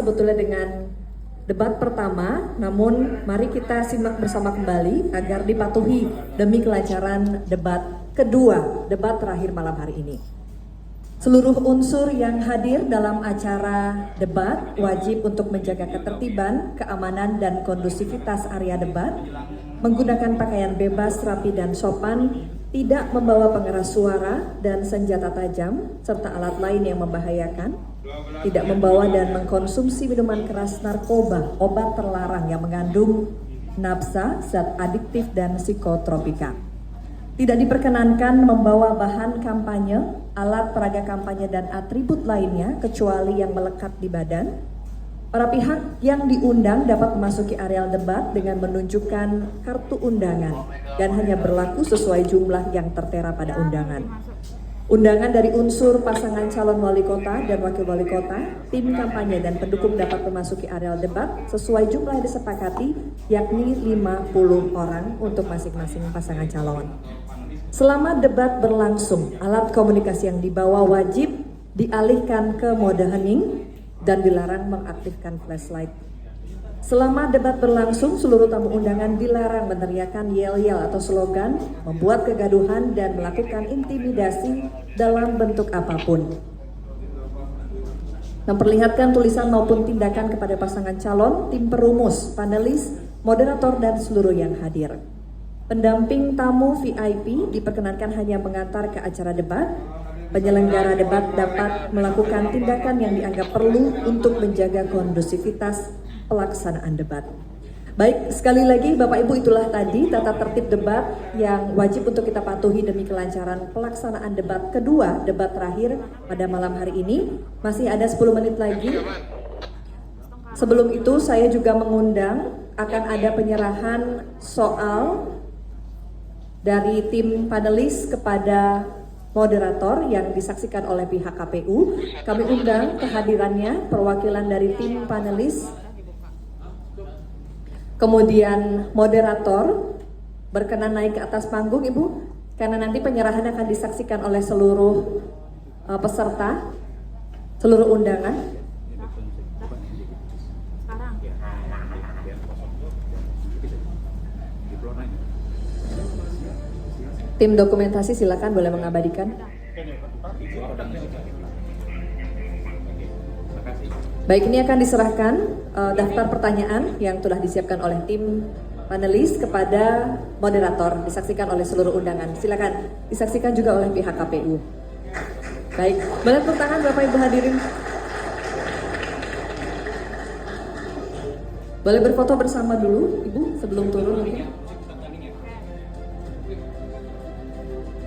Sebetulnya dengan debat pertama, namun mari kita simak bersama kembali agar dipatuhi demi kelancaran debat kedua, debat terakhir malam hari ini. Seluruh unsur yang hadir dalam acara debat wajib untuk menjaga ketertiban, keamanan, dan kondusivitas area debat, menggunakan pakaian bebas, rapi, dan sopan, tidak membawa pengeras suara dan senjata tajam, serta alat lain yang membahayakan, tidak membawa dan mengkonsumsi minuman keras, narkoba, obat terlarang yang mengandung nafsa, zat adiktif, dan psikotropika. Tidak diperkenankan membawa bahan kampanye, alat peraga kampanye, dan atribut lainnya kecuali yang melekat di badan. Para pihak yang diundang dapat memasuki areal debat dengan menunjukkan kartu undangan dan hanya berlaku sesuai jumlah yang tertera pada undangan. Undangan dari unsur pasangan calon wali kota dan wakil wali kota, tim kampanye dan pendukung dapat memasuki areal debat sesuai jumlah yang disepakati, yakni 50 orang untuk masing-masing pasangan calon. Selama debat berlangsung, alat komunikasi yang dibawa wajib dialihkan ke mode hening dan dilarang mengaktifkan flashlight. Selama debat berlangsung, seluruh tamu undangan dilarang meneriakkan yel-yel atau slogan, membuat kegaduhan, dan melakukan intimidasi dalam bentuk apapun. Memperlihatkan tulisan maupun tindakan kepada pasangan calon, tim perumus, panelis, moderator, dan seluruh yang hadir. Pendamping tamu VIP diperkenankan hanya mengantar ke acara debat. Penyelenggara debat dapat melakukan tindakan yang dianggap perlu untuk menjaga kondusivitas pelaksanaan debat. Baik, sekali lagi Bapak Ibu, itulah tadi tata tertib debat yang wajib untuk kita patuhi demi kelancaran pelaksanaan debat kedua, debat terakhir pada malam hari ini. Masih ada 10 menit lagi. Sebelum itu saya juga mengundang akan ada penyerahan soal dari tim panelis kepada moderator yang disaksikan oleh pihak KPU. Kami undang kehadirannya perwakilan dari tim panelis, kemudian moderator berkenan naik ke atas panggung, Ibu, karena nanti penyerahan akan disaksikan oleh seluruh peserta, seluruh undangan. Tim dokumentasi silakan boleh mengabadikan. Baik, ini akan diserahkan daftar pertanyaan yang telah disiapkan oleh tim panelis kepada moderator, disaksikan oleh seluruh undangan. Silakan disaksikan juga oleh pihak KPU. Baik, boleh tepuk tangan Bapak Ibu hadirin. Boleh berfoto bersama dulu Ibu sebelum turun mungkin.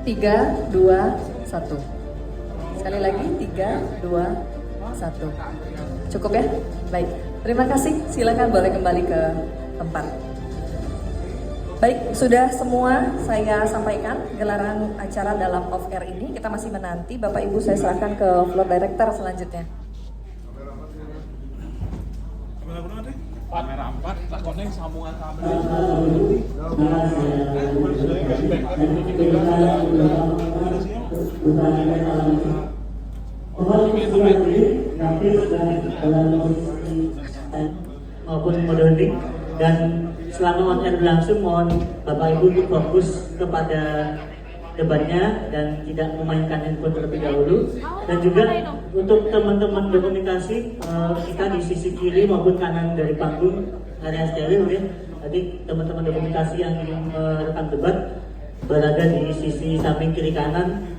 3, 2, 1. Sekali lagi 3, 2, 1. Cukup ya? Baik, terima kasih. Silakan boleh kembali ke tempat. Baik, sudah semua saya sampaikan gelaran acara dalam off air ini. Kita masih menanti. Bapak Ibu, saya serahkan ke floor director selanjutnya. Kamera 4, lakonnya sambungan kabel. Maupun modeling, dan selama on air berlangsung mohon Bapak Ibu untuk fokus kepada debatnya dan tidak memainkan handphone terlebih dahulu. Dan juga untuk teman-teman komunikasi, kita di sisi kiri maupun kanan dari panggung area steril ya. Tadi teman-teman komunikasi yang ingin merekam debat berada di sisi samping kiri kanan,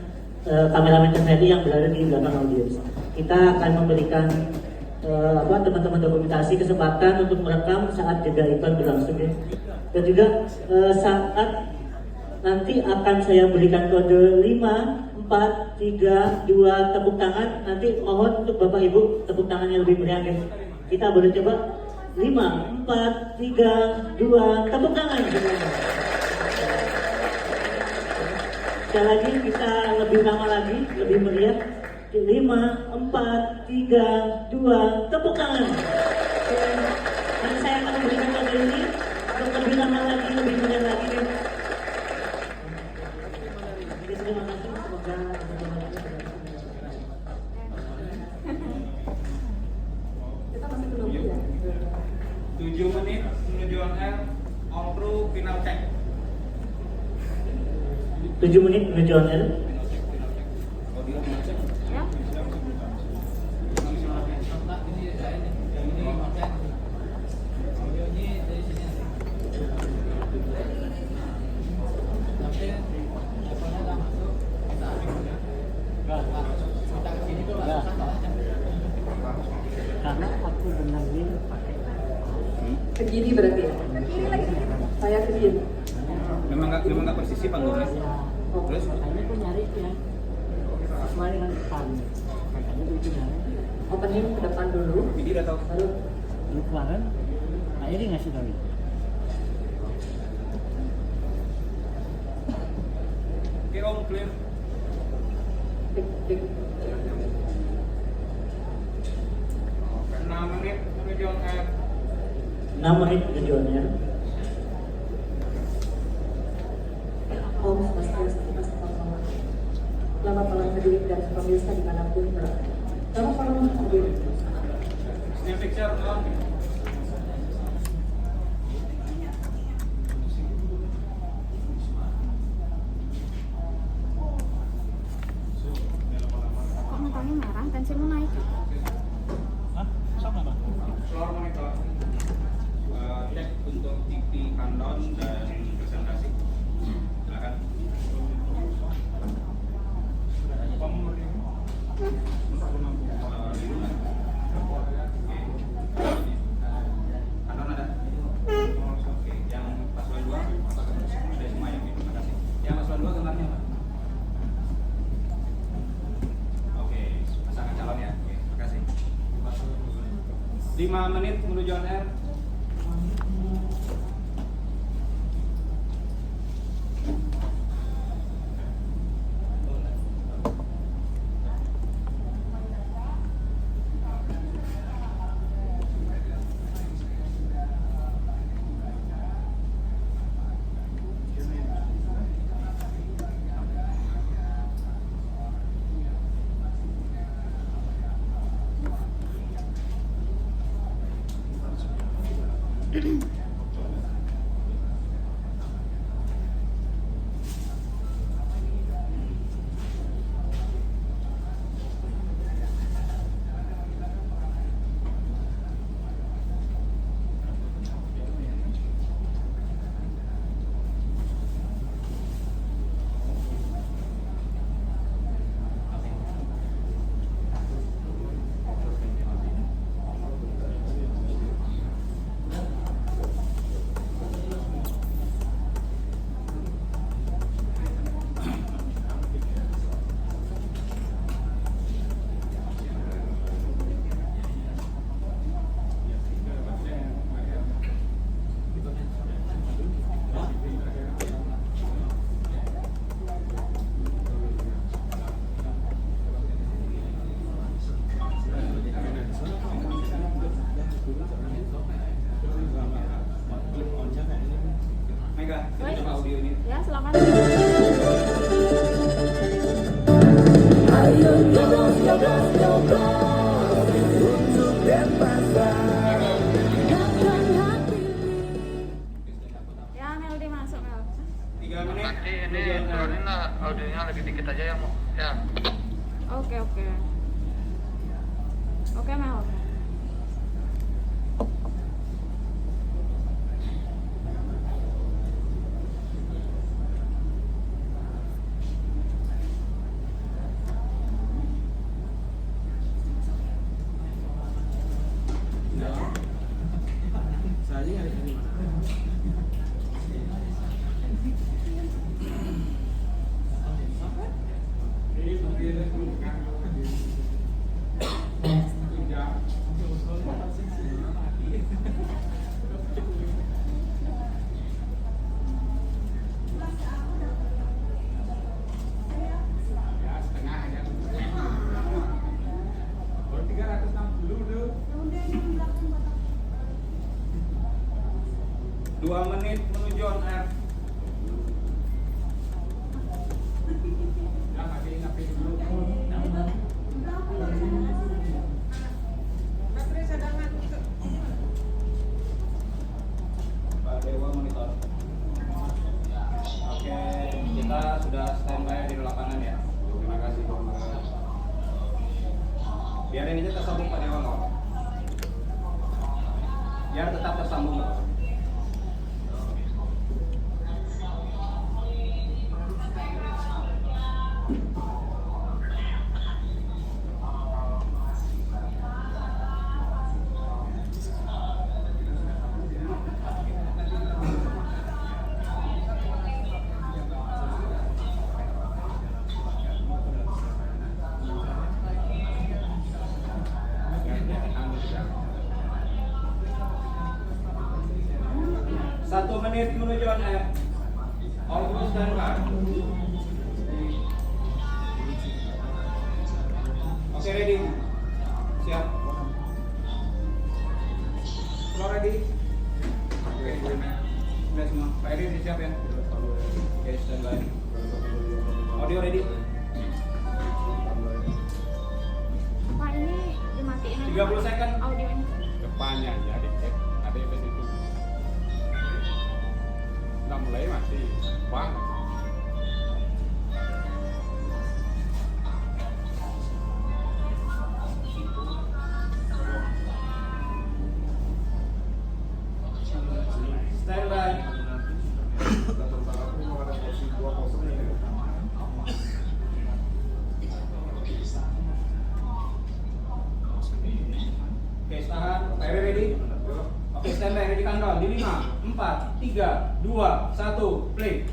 kameramen TVRI yang berada di belakang audiens. Kita akan memberikan teman-teman dokumentasi kesempatan untuk merekam saat jeda iklan berlangsung ya. Dan juga saat nanti akan saya berikan kode 5, 4, 3, 2 tepuk tangan. Nanti mohon untuk Bapak Ibu tepuk tangannya lebih meriah ya. Kita boleh coba 5, 4, 3, 2 tepuk tangan semuanya. Sekali lagi kita lebih lama lagi, lebih meriah. 5, 4, 3, 2 tepuk tangan. Dan saya akan memberikan kode ini untuk lebih lama lagi, lebih meriah lagi ya. Terima kasih, semoga teman-teman 7 menit menuju on air. All crew final check. 7 menit menuju on air. Audio cek. Ya. Karena aku benar-benar pakai Ke kiri berarti ya? Saya ke kiri. Memang nggak persisi panggungnya. Terus makanya aku nyari ya kemarin kan depan, makanya aku nyari Opening ke depan dulu, jadi udah tahu. baru lu kemarin Pak Eri ngasih tahu. Oke Om, clear. tik tik. 6 menit menuju on air. 6 menit menuju on air. Om, Mas Tris, Mas Tama. Selamat malam hadirin dan pemirsa dimanapun berada. Selamat malam hadirin. Snap picture on. Kok matanya merah? Tensimu naik. Hah? Sama Bang. Floor monitor. Cek untuk TV countdown dan presentasi. Silakan. Countdown ada? Oke, yang paslon 2 ada semua yang ini. Terima kasih. Yang paslon 2 gambarnya apa? Oke, pasangan calon ya. Oke, terima kasih. 5 menit menuju on air. Mega, kita coba audio ini. Ya, silakan. Ya, Meldi masuk, Mel. 3 menit. Nanti ini turunin lah audionya lebih dikit aja ya mau ya. Oke, oke. Oke, Mel. Dua menit menuju on air. biar tetap tersambung. Satu menit menuju on air. All crew stand by. Oke, ready? Siap. Floor ready? Oke, udah semua. Pak Eri siap ya? Oke, stand by. Audio ready? Pak ini dimatiin aja. 30 second. Audionya. Depannya jadi cek ada di situ. Udah mulai mati. Bang. Stand by. Oke, tahan. Pak Eri ready? Oke, stand by, ready countdown. Di 5, 4, 3, 2, 1, play.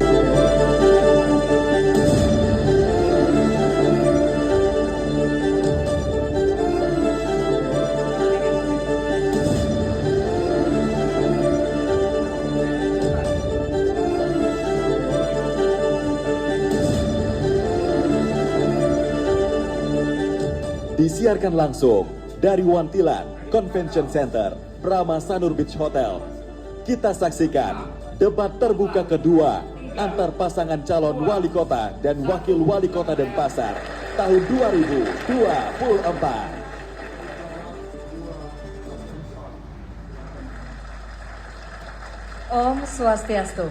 Disiarkan langsung dari Wantilan Convention Center, Brahma Sanur Beach Hotel. Kita saksikan debat terbuka kedua antar pasangan calon wali kota dan wakil wali kota Denpasar tahun 2024. Om Swastiastu.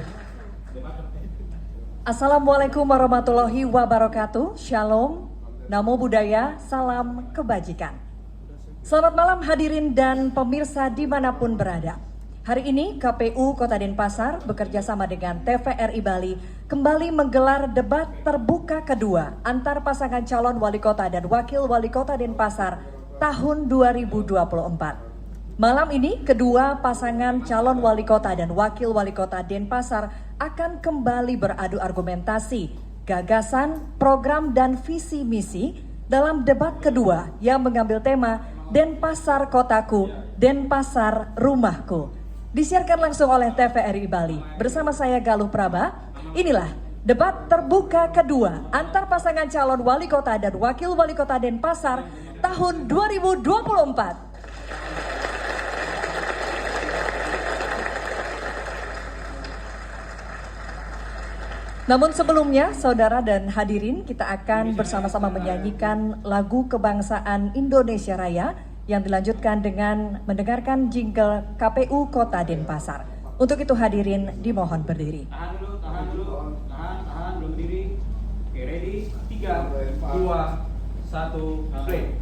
Assalamualaikum warahmatullahi wabarakatuh. Shalom, Namo Buddhaya, salam kebajikan. Selamat malam hadirin dan pemirsa dimanapun berada. Hari ini KPU Kota Denpasar bekerja sama dengan TVRI Bali kembali menggelar debat terbuka kedua antar pasangan calon wali kota dan wakil wali kota Denpasar tahun 2024. Malam ini kedua pasangan calon wali kota dan wakil wali kota Denpasar akan kembali beradu argumentasi, gagasan, program dan visi misi dalam debat kedua yang mengambil tema Denpasar Kotaku, Denpasar Rumahku. Disiarkan langsung oleh TVRI Bali bersama saya Galuh Praba. Inilah debat terbuka kedua antar pasangan calon wali kota dan wakil wali kota Denpasar tahun 2024. Namun sebelumnya, saudara dan hadirin, kita akan bersama-sama menyanyikan lagu kebangsaan Indonesia Raya yang dilanjutkan dengan mendengarkan jingle KPU Kota Denpasar. Untuk itu hadirin dimohon berdiri. Tahan dulu, belum berdiri. Oke, ready? 3, 2, 1, play.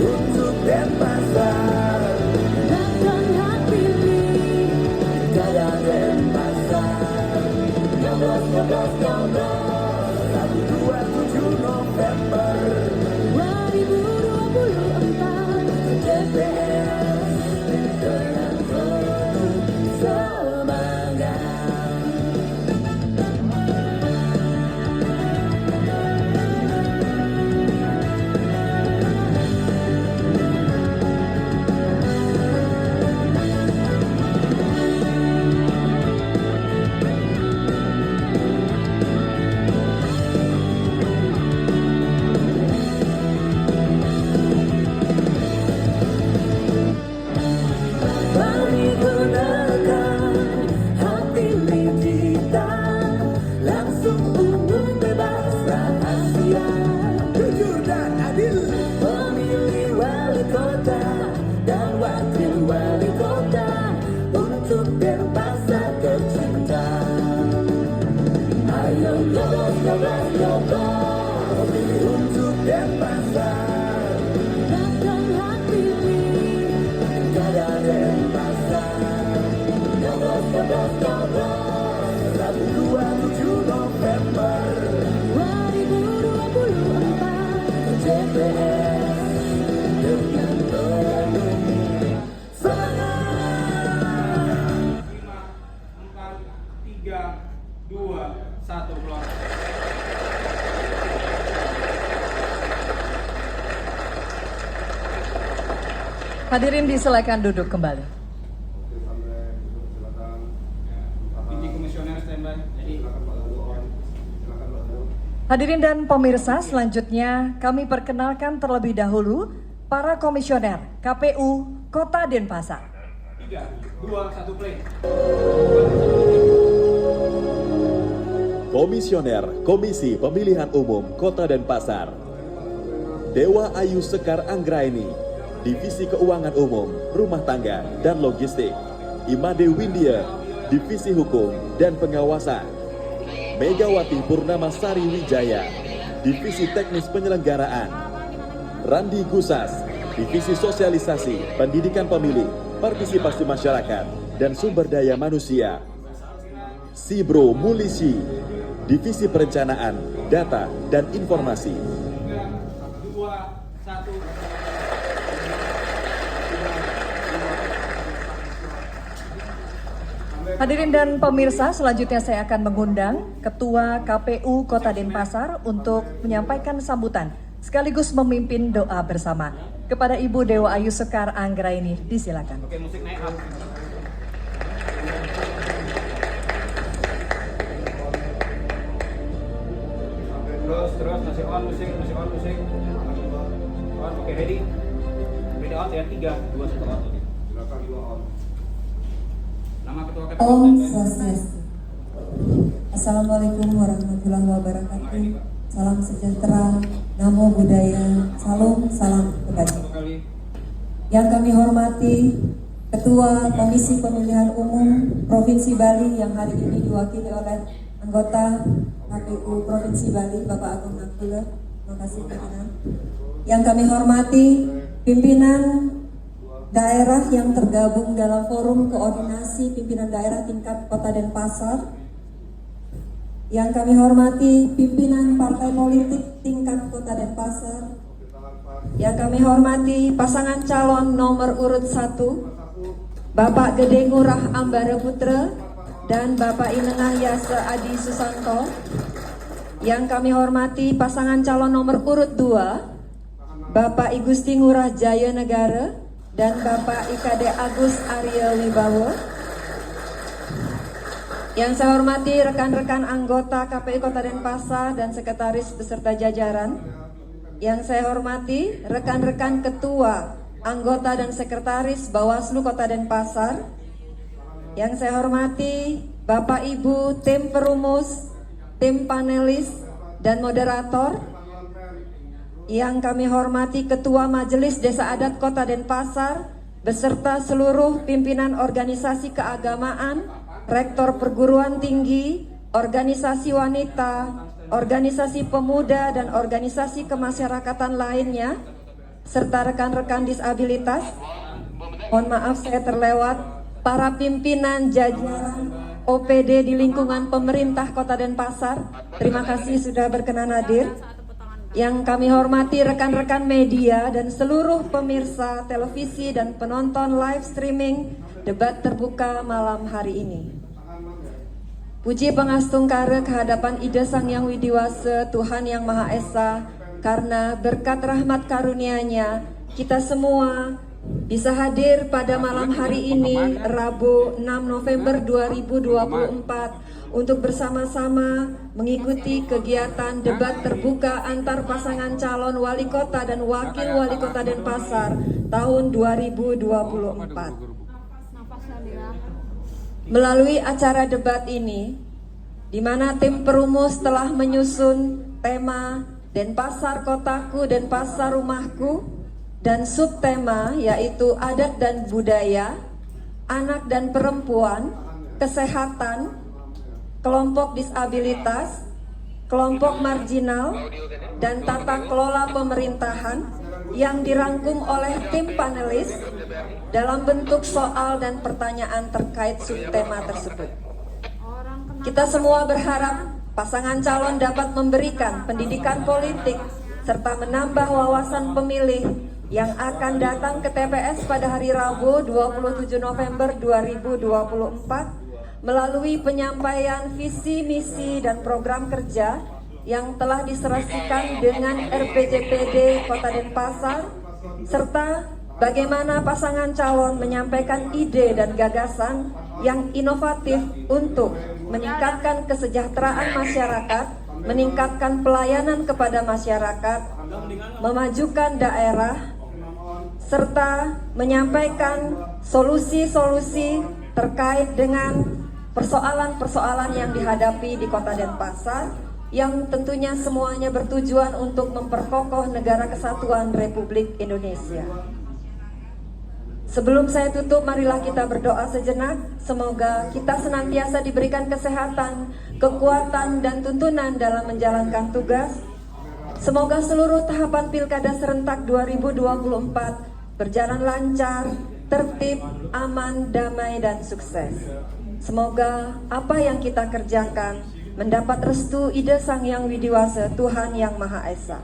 untuk Denpasar. Datang hak pilih Jaya Denpasar. Nyoblos, nyoblos, nyoblos 1, 2, 7 November 2024 TPS dengan penuh semangat. Mari gunakan hak pilih kita, langsung umum bebas rahasia, jujur dan adil. Memilih wali kota dan wakil wali kota untuk Denpasar tercinta. Ayo nyoblos, nyoblos, nyoblos untuk Denpasar. Datang hak pilih Jaya Denpasar. Nyoblos, nyoblos, nyoblos 1, 2, 7 November 2024 TPS dengan penuh semangat. 5, 4, 3, 2, 1 keluar. Hadirin disilakan duduk kembali. Inti komisioner standby. Jadi Hadirin dan pemirsa, selanjutnya kami perkenalkan terlebih dahulu para komisioner KPU Kota Denpasar. 3, 2, 1 play. Komisioner Komisi Pemilihan Umum Kota Denpasar, Dewa Ayu Sekar Anggraini, Divisi Keuangan Umum, Rumah Tangga dan Logistik, Imade Windia, Divisi Hukum dan Pengawasan, Megawati Purnama Sari Wijaya, Divisi Teknis Penyelenggaraan, Randi Gusas, Divisi Sosialisasi, Pendidikan Pemilih, Partisipasi Masyarakat dan Sumber Daya Manusia, Sibro Mulisi, Divisi Perencanaan, Data dan Informasi. 3, 2, 1. Hadirin dan pemirsa, selanjutnya saya akan mengundang Ketua KPU Kota Denpasar untuk menyampaikan sambutan sekaligus memimpin doa bersama. Kepada Ibu Dewa Ayu Sekar Anggraini, disilakan. Oke, musik naik up. Terus masih on musik. On, oke, ready. Ready on ya, 3, 2, 1 on. Nama ketua KPU Om standby. Swastiastu. Assalamualaikum warahmatullahi wabarakatuh. Salam sejahtera, namo buddhaya, salam kebajikan. Satu kali. Yang kami hormati Ketua Komisi Pemilihan Umum Provinsi Bali yang hari ini diwakili oleh anggota KPU Provinsi Bali, Bapak Agung Abdullah. Terima kasih pimpinan. Yang kami hormati pimpinan daerah yang tergabung dalam forum koordinasi pimpinan daerah tingkat Kota Denpasar. Yang kami hormati pimpinan partai politik tingkat Kota Denpasar. Yang kami hormati pasangan calon nomor urut 1, Bapak Gede Ngurah Ambara Putra dan Bapak Inengah Yase Adi Susanto. Yang kami hormati pasangan calon nomor urut 2, Bapak Igusti Ngurah Jaya Negara dan Bapak IKD Agus Arya Wibowo. Yang saya hormati rekan-rekan anggota KPU Kota Denpasar dan sekretaris beserta jajaran. Yang saya hormati rekan-rekan ketua, anggota dan sekretaris Bawaslu Kota Denpasar. Yang saya hormati Bapak Ibu tim perumus, tim panelis dan moderator. Yang kami hormati Ketua Majelis Desa Adat Kota Denpasar beserta seluruh pimpinan organisasi keagamaan, rektor perguruan tinggi, organisasi wanita, organisasi pemuda dan organisasi kemasyarakatan lainnya, serta rekan-rekan disabilitas. Mohon maaf saya terlewat, para pimpinan jajaran OPD di lingkungan pemerintah Kota Denpasar, terima kasih sudah berkenan hadir. Yang kami hormati rekan-rekan media dan seluruh pemirsa televisi dan penonton live streaming debat terbuka malam hari ini. Puji pangastungkara kehadapan Ida Sang Yang Widiwasa, Tuhan Yang Maha Esa, karena berkat rahmat karunia-Nya kita semua bisa hadir pada malam hari ini, Rabu 6 November 2024, untuk bersama-sama mengikuti kegiatan debat terbuka antar pasangan calon wali kota dan wakil wali kota Denpasar tahun 2024. Melalui acara debat ini, di mana tim perumus telah menyusun tema Denpasar Kotaku, Denpasar Rumahku, dan subtema yaitu adat dan budaya, anak dan perempuan, kesehatan, kelompok disabilitas, kelompok marginal, dan tata kelola pemerintahan yang dirangkum oleh tim panelis dalam bentuk soal dan pertanyaan terkait subtema tersebut. Kita semua berharap pasangan calon dapat memberikan pendidikan politik serta menambah wawasan pemilih yang akan datang ke TPS pada hari Rabu 27 November 2024 melalui penyampaian visi, misi, dan program kerja yang telah diserasikan dengan RPJPD Kota Denpasar, serta bagaimana pasangan calon menyampaikan ide dan gagasan yang inovatif untuk meningkatkan kesejahteraan masyarakat, meningkatkan pelayanan kepada masyarakat, memajukan daerah, serta menyampaikan solusi-solusi terkait dengan persoalan-persoalan yang dihadapi di Kota Denpasar, yang tentunya semuanya bertujuan untuk memperkokoh negara kesatuan Republik Indonesia. Sebelum saya tutup, marilah kita berdoa sejenak. Semoga kita senantiasa diberikan kesehatan, kekuatan, dan tuntunan dalam menjalankan tugas. Semoga seluruh tahapan Pilkada Serentak 2024 berjalan lancar, tertib, aman, damai, dan sukses. Semoga apa yang kita kerjakan mendapat restu Ida Sang Yang Widiwasa, Tuhan Yang Maha Esa.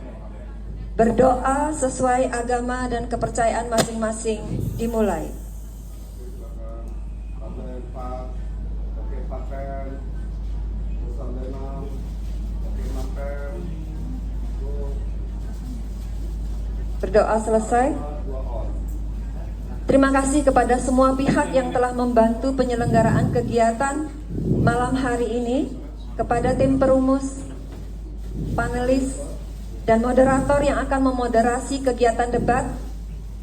Berdoa sesuai agama dan kepercayaan masing-masing dimulai. Berdoa selesai. Terima kasih kepada semua pihak yang telah membantu penyelenggaraan kegiatan malam hari ini, kepada tim perumus, panelis, dan moderator yang akan memoderasi kegiatan debat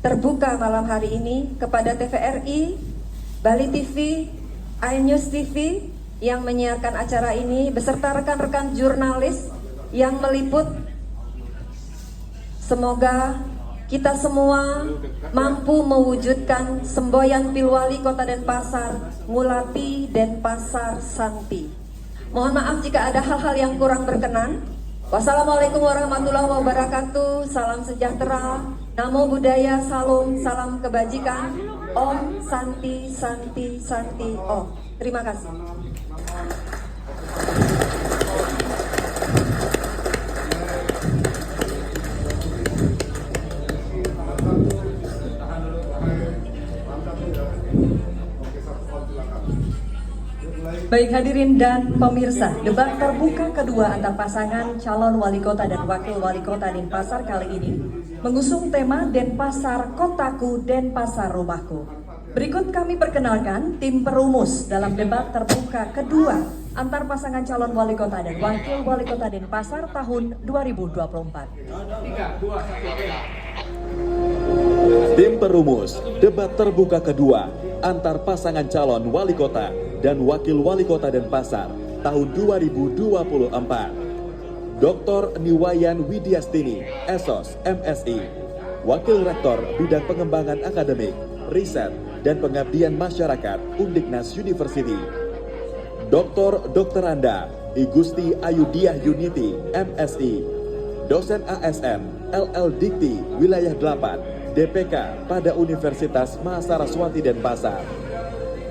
terbuka malam hari ini, kepada TVRI, Bali TV, iNews TV yang menyiarkan acara ini, beserta rekan-rekan jurnalis yang meliput. Semoga kita semua mampu mewujudkan semboyan Pilwali Kota Denpasar, Ngulati Denpasar Santi. Mohon maaf jika ada hal-hal yang kurang berkenan. Wassalamualaikum warahmatullahi wabarakatuh. Salam sejahtera, namo buddhaya, salam kebajikan. Om Santi Santi Santi Om. Terima kasih. Baik hadirin dan pemirsa, debat terbuka kedua antar pasangan calon wali kota dan wakil wali kota Denpasar kali ini mengusung tema Denpasar Kotaku, Denpasar Rumahku. Berikut kami perkenalkan tim perumus dalam debat terbuka kedua antar pasangan calon wali kota dan wakil wali kota Denpasar tahun 2024. Tim perumus debat terbuka kedua antar pasangan calon wali kota dan wakil wali kota Denpasar tahun 2024. Dr. Niwayan Widiastini, SOS, MSI, Wakil Rektor Bidang Pengembangan Akademik, Riset, dan Pengabdian Masyarakat Undiknas University. Dr. Anda, Igusti Ayudiah Yuniti, MSI, dosen ASN, LL Dikti, Wilayah 8, DPK pada Universitas Mahasaraswati Denpasar.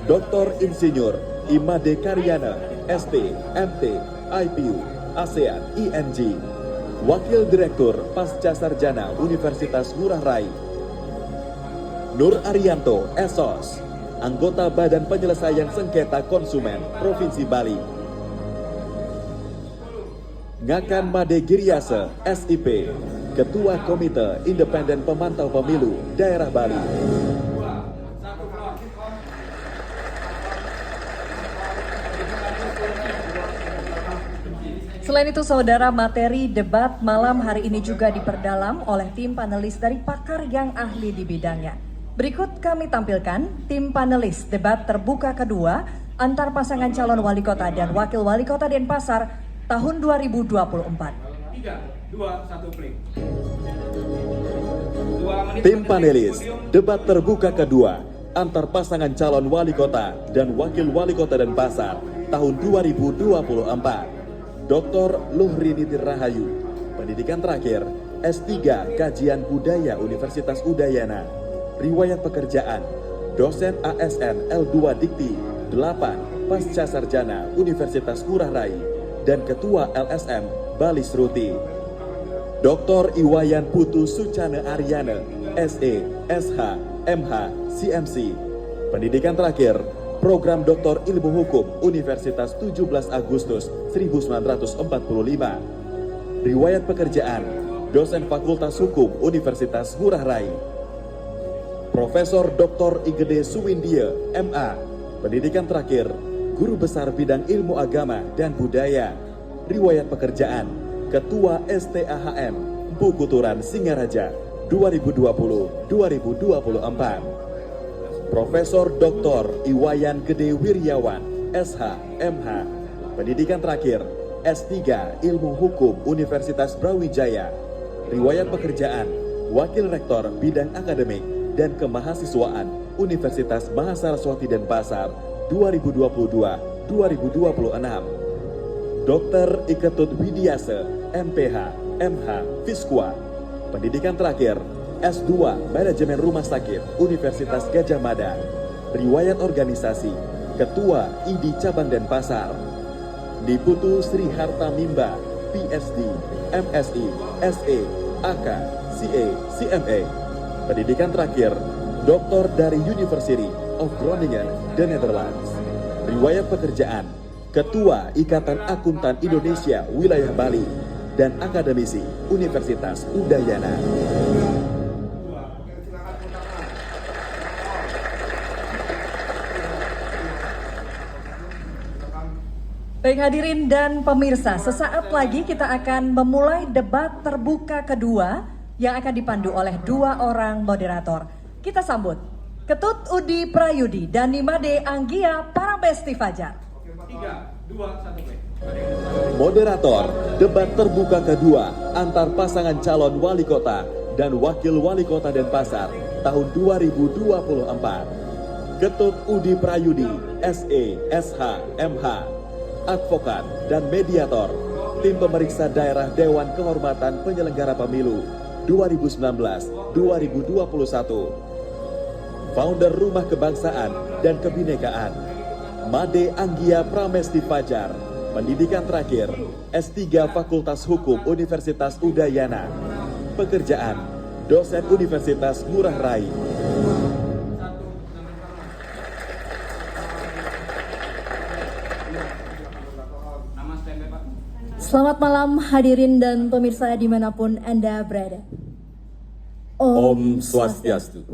Dr. Insinyur Imade Karyana, ST, MT, IPU, ASEAN, ING, Wakil Direktur Pasca Sarjana Universitas Ngurah Rai. Nur Arianto, SOS, anggota Badan Penyelesaian Sengketa Konsumen Provinsi Bali. Ngakan Made Giryase, SIP, Ketua Komite Independen Pemantau Pemilu Daerah Bali. Selain itu, saudara, materi debat malam hari ini juga diperdalam oleh tim panelis dari pakar yang ahli di bidangnya. Berikut kami tampilkan tim panelis debat terbuka kedua antar pasangan calon wali kota dan wakil wali kota Denpasar tahun 2024. 3, 2, 1, play. Tim panelis debat terbuka kedua antar pasangan calon wali kota dan wakil wali kota Denpasar tahun 2024. Dr. Luhriniti Rahayu, pendidikan terakhir, S3 Kajian Budaya Universitas Udayana, riwayat pekerjaan, dosen ASN L2 Dikti 8 Pasca Sarjana Universitas Ngurah Rai, dan Ketua LSM Bali Sruti. Dr. Iwayan Putu Sucana Aryana, SE, SH, MH, CMC, pendidikan terakhir, Program Doktor Ilmu Hukum Universitas 17 Agustus 1945. Riwayat pekerjaan, dosen Fakultas Hukum Universitas Ngurah Rai. Profesor Dr. Igede Suwindie, MA, pendidikan terakhir, Guru Besar Bidang Ilmu Agama dan Budaya. Riwayat pekerjaan, Ketua STAHM Bukuturan Singaraja 2020-2024. Profesor Dr. Iwayan Gede Wiryawan, SH, MH, pendidikan terakhir, S3 Ilmu Hukum Universitas Brawijaya, riwayat pekerjaan, Wakil Rektor Bidang Akademik dan Kemahasiswaan Universitas Mahasaraswati Denpasar 2022-2026. Dr. Iketut Widiase, MPH, MH, Fiskwa, pendidikan terakhir, S2 Manajemen Rumah Sakit Universitas Gajah Mada, riwayat organisasi, Ketua ID Cabang Denpasar. Diputu Sri Harta Mimba, PSD, MSI, SE, AK, CA, CMA, pendidikan terakhir, Doktor dari University of Groningen, The Netherlands, riwayat pekerjaan, Ketua Ikatan Akuntan Indonesia Wilayah Bali, dan akademisi Universitas Udayana. Baik hadirin dan pemirsa, sesaat lagi kita akan memulai debat terbuka kedua yang akan dipandu oleh dua orang moderator. Kita sambut Ketut Udi Prayudi dan Nimade Anggia Paramesti Fajar. 3, 2, 1, play. Moderator debat terbuka kedua antar pasangan calon wali kota dan wakil wali kota Denpasar tahun 2024. Ketut Udi Prayudi, SE, SH, MH, advokat dan mediator, tim pemeriksa daerah Dewan Kehormatan Penyelenggara Pemilu 2019-2021. Founder Rumah Kebangsaan dan Kebinekaan, Made Anggia Pramesti Fajar, pendidikan terakhir, S3 Fakultas Hukum Universitas Udayana, pekerjaan, dosen Universitas Ngurah Rai. Selamat malam hadirin dan pemirsa dimanapun Anda berada. Om Swastiastu.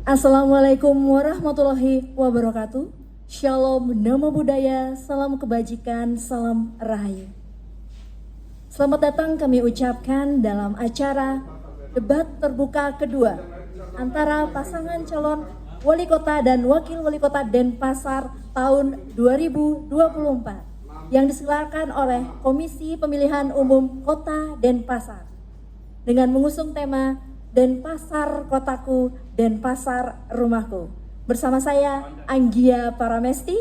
Assalamualaikum warahmatullahi wabarakatuh. Shalom, Namo Buddhaya, salam kebajikan, salam rahayu. Selamat datang kami ucapkan dalam acara debat terbuka kedua antara pasangan calon wali kota dan wakil wali kota Denpasar tahun 2024 yang diselenggarakan oleh Komisi Pemilihan Umum Kota Denpasar dengan mengusung tema Denpasar Kotaku, Denpasar Rumahku. Bersama saya Anggia Paramesti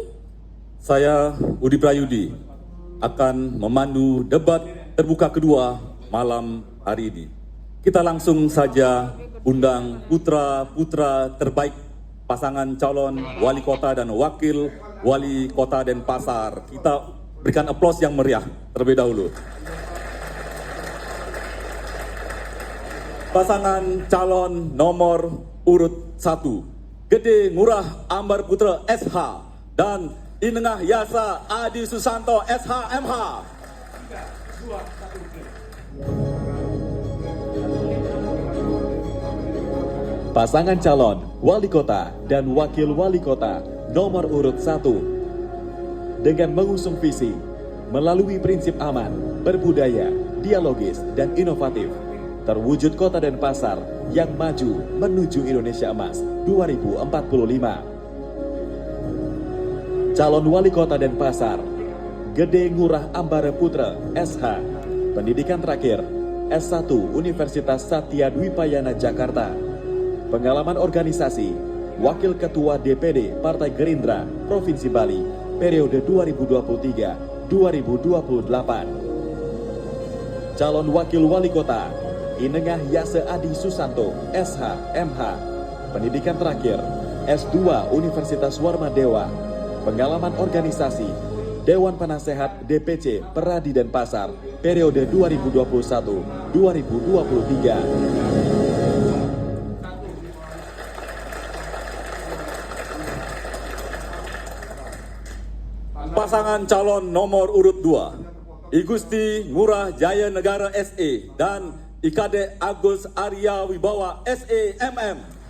Saya Budi Prayudi akan memandu debat terbuka kedua malam hari ini. Kita langsung saja undang putra-putra terbaik pasangan calon wali kota dan wakil wali kota Denpasar. Kita berikan aplaus yang meriah terlebih dahulu. Pasangan calon nomor urut 1, Gede Ngurah Ambar Putra SH dan Inengah Yasa Adi Susanto SHMH. Pasangan calon wali kota dan wakil wali kota nomor urut 1 dengan mengusung visi melalui prinsip aman, berbudaya, dialogis, dan inovatif, terwujud kota Denpasar yang maju menuju Indonesia Emas 2045. Calon wali kota Denpasar, Gede Ngurah Ambara Putra SH, pendidikan terakhir S1 Universitas Satya Dwipayana Jakarta. Pengalaman organisasi, Wakil Ketua DPD Partai Gerindra Provinsi Bali periode 2023-2028. Calon Wakil Wali Kota, Inengah Yasa Adi Susanto SH MH, pendidikan terakhir S2 Universitas Warmadewa. Pengalaman organisasi, Dewan Penasehat DPC Peradi Denpasar periode 2021-2023. Pasangan calon nomor urut 2, Igusti Ngurah Jaya Negara SE dan IKD Agus Arya Wibawa SE MM.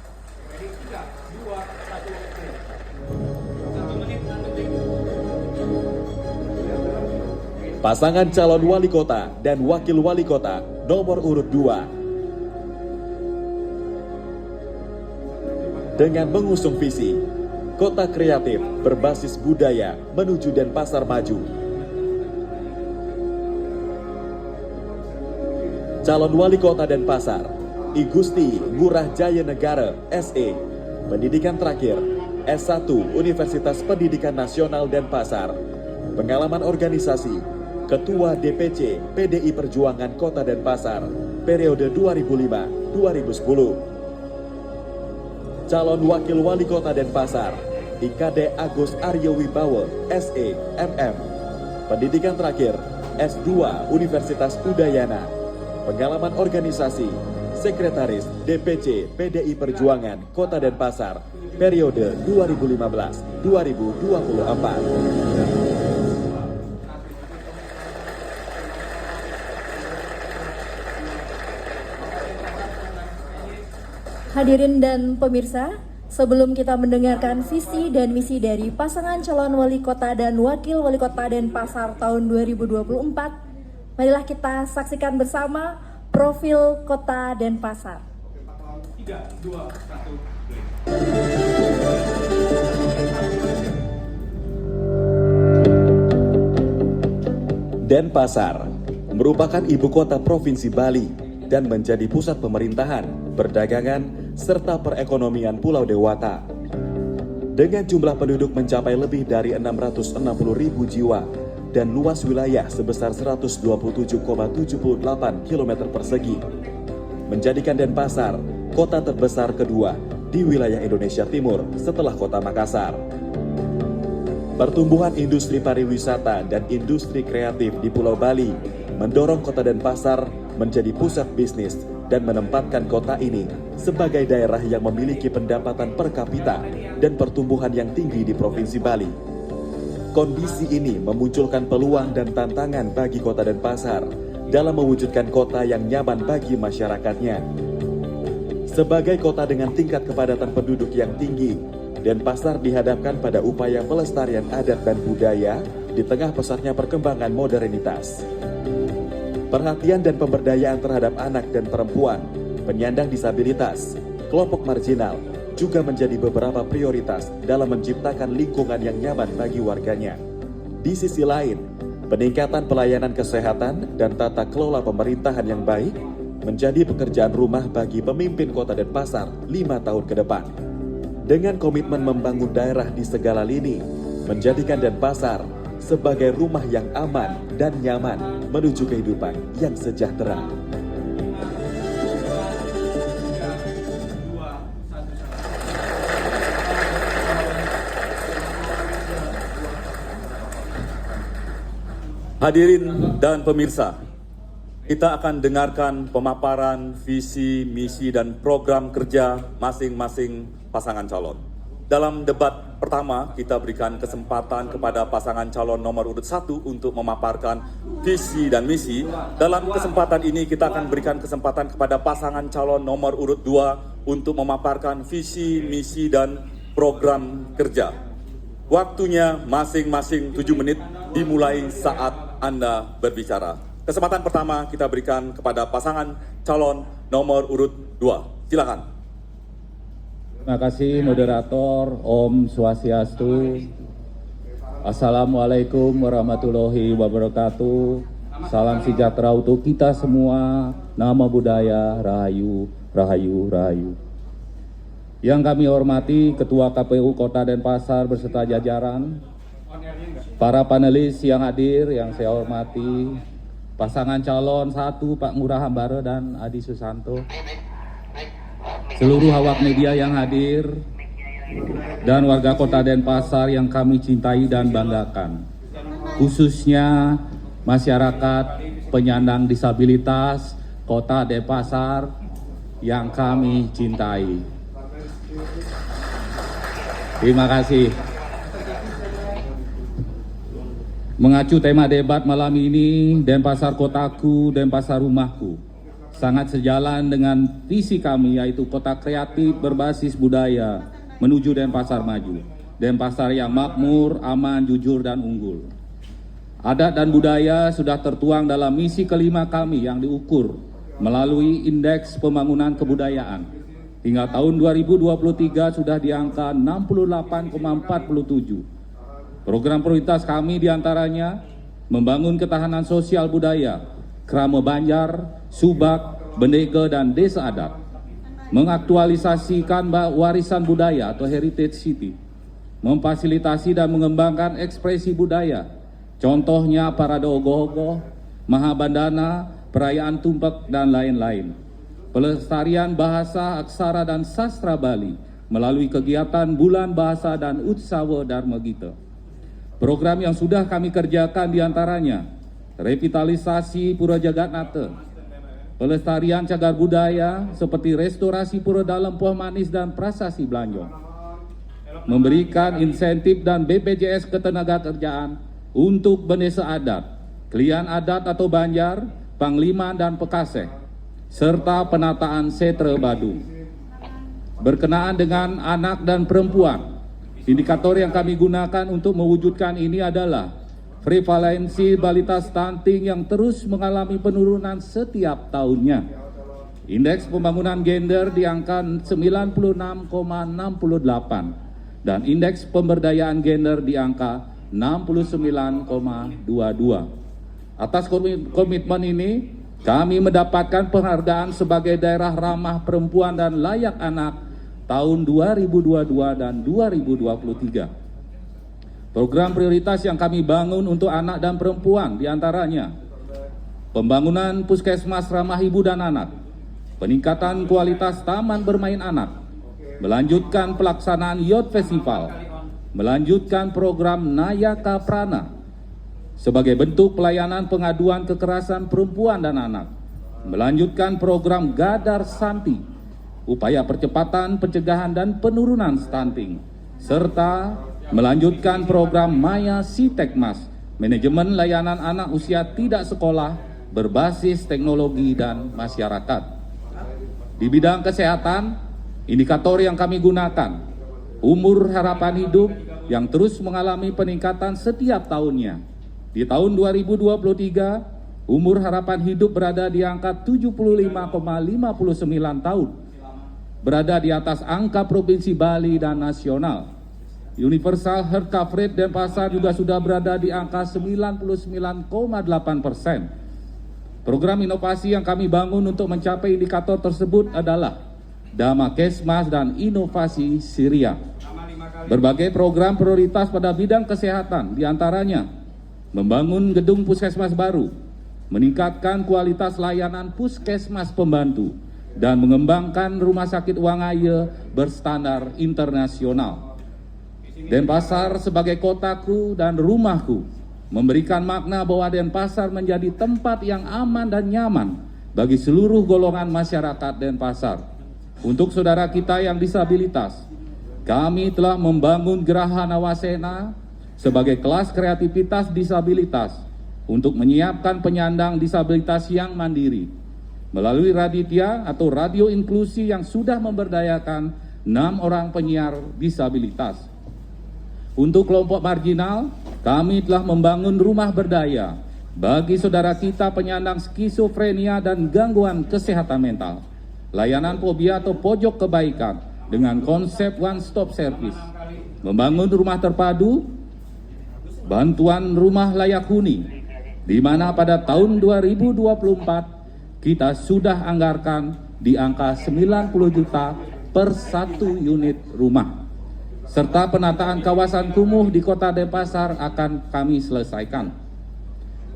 Pasangan calon wali kota dan wakil wali kota nomor urut 2 dengan mengusung visi kota kreatif berbasis budaya menuju Denpasar maju. Calon wali kota Denpasar, Igusti Ngurah Jaya Negara SE, pendidikan terakhir S1 Universitas Pendidikan Nasional Denpasar. Pengalaman organisasi, Ketua DPC PDI Perjuangan Kota Denpasar periode 2005-2010. Calon wakil wali kota Denpasar, IKD Agus Arya Wibawa SE MM, pendidikan terakhir S2 Universitas Udayana. Pengalaman organisasi, Sekretaris DPC PDI Perjuangan Kota Denpasar periode 2015-2024. Hadirin dan pemirsa, sebelum kita mendengarkan visi dan misi dari pasangan calon wali kota dan wakil wali kota Denpasar tahun 2024, marilah kita saksikan bersama profil kota Denpasar. 3, 2, 1. Denpasar merupakan ibu kota Provinsi Bali dan menjadi pusat pemerintahan, perdagangan, serta perekonomian Pulau Dewata. Dengan jumlah penduduk mencapai lebih dari 660.000 jiwa dan luas wilayah sebesar 127,78 km persegi, menjadikan Denpasar kota terbesar kedua di wilayah Indonesia Timur setelah kota Makassar. Pertumbuhan industri pariwisata dan industri kreatif di Pulau Bali mendorong kota Denpasar menjadi pusat bisnis dan menempatkan kota ini sebagai daerah yang memiliki pendapatan per kapita dan pertumbuhan yang tinggi di Provinsi Bali. Kondisi ini memunculkan peluang dan tantangan bagi kota Denpasar dalam mewujudkan kota yang nyaman bagi masyarakatnya. Sebagai kota dengan tingkat kepadatan penduduk yang tinggi, Denpasar dihadapkan pada upaya pelestarian adat dan budaya di tengah pesatnya perkembangan modernitas. Perhatian dan pemberdayaan terhadap anak dan perempuan, penyandang disabilitas, kelompok marginal juga menjadi beberapa prioritas dalam menciptakan lingkungan yang nyaman bagi warganya. Di sisi lain, peningkatan pelayanan kesehatan dan tata kelola pemerintahan yang baik menjadi pekerjaan rumah bagi pemimpin kota Denpasar 5 tahun ke depan. Dengan komitmen membangun daerah di segala lini, menjadikan Denpasar sebagai rumah yang aman dan nyaman menuju kehidupan yang sejahtera. Hadirin dan pemirsa, kita akan dengarkan pemaparan visi, misi, dan program kerja masing-masing pasangan calon. Dalam debat pertama, kita berikan kesempatan kepada pasangan calon nomor urut 1 untuk memaparkan visi dan misi. Dalam kesempatan ini, kita akan berikan kesempatan kepada pasangan calon nomor urut 2 untuk memaparkan visi, misi, dan program kerja. Waktunya masing-masing 7 menit dimulai saat Anda berbicara. Kesempatan pertama kita berikan kepada pasangan calon nomor urut 2. Silakan. Terima kasih moderator. Om Swastiastu. Assalamualaikum warahmatullahi wabarakatuh. Salam sejahtera untuk kita semua. Nama budaya Rahayu, Rahayu, Rahayu. Yang kami hormati Ketua KPU Kota Denpasar beserta jajaran, para panelis yang hadir yang saya hormati, pasangan calon 1 Pak Ngurah Hambara dan Adi Susanto, seluruh awak media yang hadir, dan warga Kota Denpasar yang kami cintai dan banggakan, khususnya masyarakat penyandang disabilitas Kota Denpasar yang kami cintai. Terima kasih. Mengacu tema debat malam ini, Denpasar Kotaku, Denpasar Rumahku, sangat sejalan dengan visi kami, yaitu kota kreatif berbasis budaya menuju Denpasar maju. Denpasar yang makmur, aman, jujur, dan unggul. Adat dan budaya sudah tertuang dalam misi kelima kami yang diukur melalui Indeks Pembangunan Kebudayaan. Hingga tahun 2023 sudah di angka 68,47. Program prioritas kami diantaranya membangun ketahanan sosial budaya, Krama Banjar, Subak, Bendega, dan Desa Adat. Mengaktualisasikan warisan budaya atau Heritage City. Memfasilitasi dan mengembangkan ekspresi budaya. Contohnya Parade Ogoh-Ogoh, Mahabandana, Perayaan Tumpak, dan lain-lain. Pelestarian bahasa, aksara, dan sastra Bali melalui kegiatan Bulan Bahasa dan Utsawa Dharma Gita. Program yang sudah kami kerjakan diantaranya revitalisasi Pura Jagatnata, pelestarian cagar budaya seperti restorasi Pura Dalam Puah Manis dan Prasasti Belanjong, memberikan insentif dan BPJS ketenagakerjaan untuk Bendesa Adat, Klian Adat atau Banjar, Panglima, dan Pekaseh, serta penataan Setre Badung. Berkenaan dengan anak dan perempuan, indikator yang kami gunakan untuk mewujudkan ini adalah prevalensi balita stunting yang terus mengalami penurunan setiap tahunnya. Indeks pembangunan gender di angka 96,68 dan indeks pemberdayaan gender di angka 69,22. Atas komitmen ini, kami mendapatkan penghargaan sebagai daerah ramah perempuan dan layak anak tahun 2022 dan 2023. Program prioritas yang kami bangun untuk anak dan perempuan diantaranya pembangunan puskesmas ramah ibu dan anak, peningkatan kualitas taman bermain anak, melanjutkan pelaksanaan Youth Festival, melanjutkan program Nayaka Prana, sebagai bentuk pelayanan pengaduan kekerasan perempuan dan anak, melanjutkan program Gadar Santi, upaya percepatan pencegahan dan penurunan stunting, serta melanjutkan program Maya Sitekmas, manajemen layanan anak usia tidak sekolah berbasis teknologi dan masyarakat. Di bidang kesehatan, indikator yang kami gunakan, umur harapan hidup yang terus mengalami peningkatan setiap tahunnya. Di tahun 2023, umur harapan hidup berada di angka 75,59 tahun, berada di atas angka Provinsi Bali dan nasional. Universal Health Coverage Denpasar juga sudah berada di angka 99,8%. Program inovasi yang kami bangun untuk mencapai indikator tersebut adalah Dama Kesmas dan Inovasi Syria. berbagai program prioritas pada bidang kesehatan, diantaranya membangun gedung puskesmas baru, meningkatkan kualitas layanan puskesmas pembantu, dan mengembangkan rumah sakit Wangaya berstandar internasional. Denpasar sebagai kotaku dan rumahku memberikan makna bahwa Denpasar menjadi tempat yang aman dan nyaman bagi seluruh golongan masyarakat Denpasar. Untuk saudara kita yang disabilitas, kami telah membangun Geraha Nawasena sebagai kelas kreativitas disabilitas untuk menyiapkan penyandang disabilitas yang mandiri melalui Raditya atau radio inklusi yang sudah memberdayakan 6 orang penyiar disabilitas. Untuk kelompok marginal, kami telah membangun rumah berdaya bagi saudara kita penyandang skizofrenia dan gangguan kesehatan mental, layanan fobia atau pojok kebaikan dengan konsep one stop service, membangun rumah terpadu, bantuan rumah layak huni, di mana pada tahun 2024 kita sudah anggarkan di angka 90 juta per 1 unit rumah, serta penataan kawasan kumuh di Kota Denpasar akan kami selesaikan.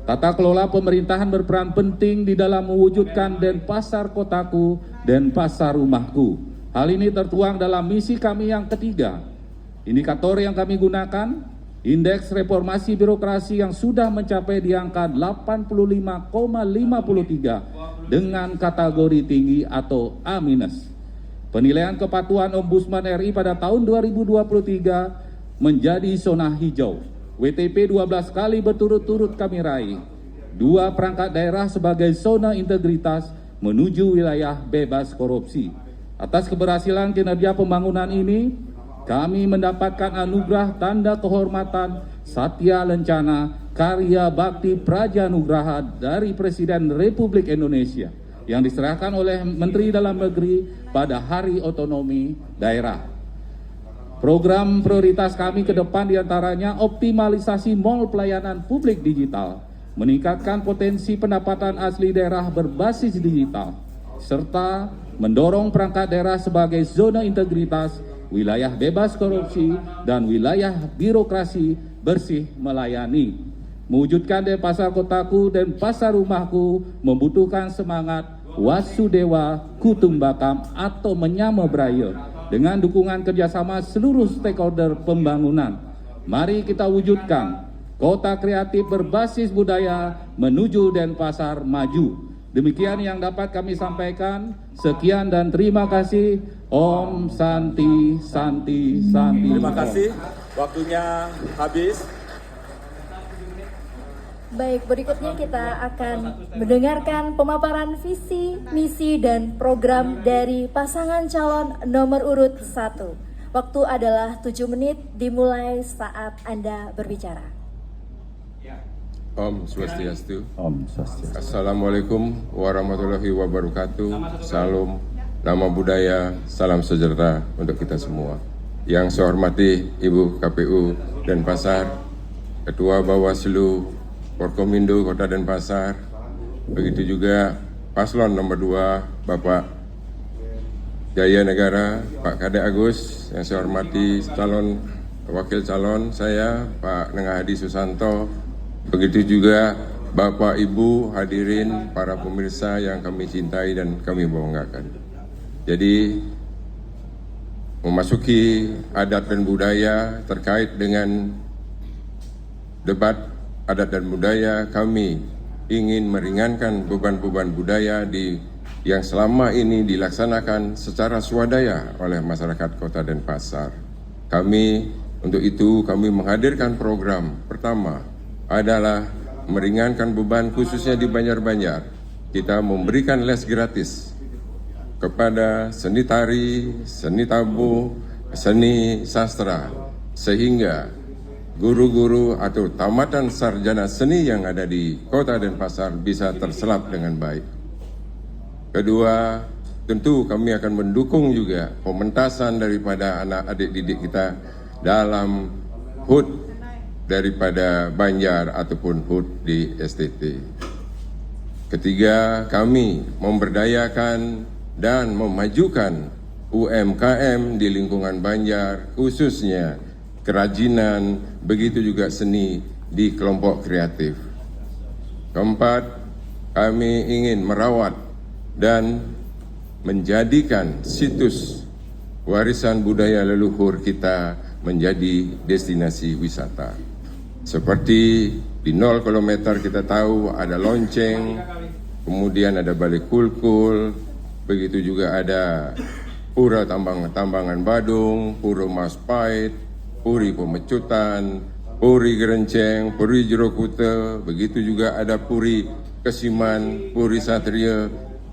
Tata kelola pemerintahan berperan penting di dalam mewujudkan Denpasar kotaku, Denpasar rumahku. Hal ini tertuang dalam misi kami yang ketiga. Indikator yang kami gunakan, indeks reformasi birokrasi yang sudah mencapai di angka 85,53 dengan kategori tinggi atau A-. Penilaian kepatuhan Ombudsman RI pada tahun 2023 menjadi zona hijau. WTP 12 kali berturut-turut kami raih. 2 perangkat daerah sebagai zona integritas menuju wilayah bebas korupsi. Atas keberhasilan kinerja pembangunan ini, kami mendapatkan anugerah tanda kehormatan Satya Lencana Karya Bakti Praja Nugraha dari Presiden Republik Indonesia yang diserahkan oleh Menteri Dalam Negeri pada Hari Otonomi Daerah. Program prioritas kami ke depan diantaranya optimalisasi mall pelayanan publik digital, meningkatkan potensi pendapatan asli daerah berbasis digital, serta mendorong perangkat daerah sebagai zona integritas, wilayah bebas korupsi, dan wilayah birokrasi bersih melayani. Mewujudkan Denpasar kotaku dan pasar rumahku membutuhkan semangat Wasudewa Kutumbakam atau Menyama Braya dengan dukungan kerjasama seluruh stakeholder pembangunan. Mari kita wujudkan kota kreatif berbasis budaya menuju Denpasar maju. Demikian yang dapat kami sampaikan. Sekian dan terima kasih. Om Santi Santi Santi. Terima kasih. Waktunya habis. Baik, berikutnya kita akan mendengarkan pemaparan visi, misi, dan program dari pasangan calon nomor urut 1. Waktu adalah 7 menit, dimulai saat Anda berbicara. Om Swastiastu. Om Swastiastu. Assalamualaikum warahmatullahi wabarakatuh. Salam, nama budaya, salam sejahtera untuk kita semua. Yang saya hormati Ibu KPU Denpasar, Ketua Bawaslu Forkomindo Kota Denpasar, begitu juga Paslon nomor 2 Bapak Jaya Negara, Pak Kadek Agus, yang saya hormati wakil calon saya Pak Nengah Hadi Susanto, begitu juga Bapak Ibu hadirin para pemirsa yang kami cintai dan kami banggakan. Jadi memasuki adat dan budaya terkait dengan debat adat dan budaya, kami ingin meringankan beban-beban budaya yang selama ini dilaksanakan secara swadaya oleh masyarakat Kota Denpasar. Untuk itu kami menghadirkan program pertama adalah meringankan beban khususnya di Banjar-Banjar. Kita memberikan les gratis kepada seni tari, seni tabuh, seni sastra, sehingga guru-guru atau tamatan sarjana seni yang ada di Kota Denpasar bisa terserap dengan baik. Kedua, tentu kami akan mendukung juga pementasan daripada anak adik didik kita dalam HUT daripada Banjar ataupun HUT di STT. Ketiga, kami memberdayakan dan memajukan UMKM di lingkungan Banjar, khususnya kerajinan, begitu juga seni di kelompok kreatif. Keempat, kami ingin merawat dan menjadikan situs warisan budaya leluhur kita menjadi destinasi wisata. Seperti di 0 km kita tahu ada Lonceng, kemudian ada Balik Kulkul, begitu juga ada Pura Tambangan Badung, Pura Maspait, Puri Pemecutan, Puri Gerenceng, Puri Jerokute, begitu juga ada Puri Kesiman, Puri Satria.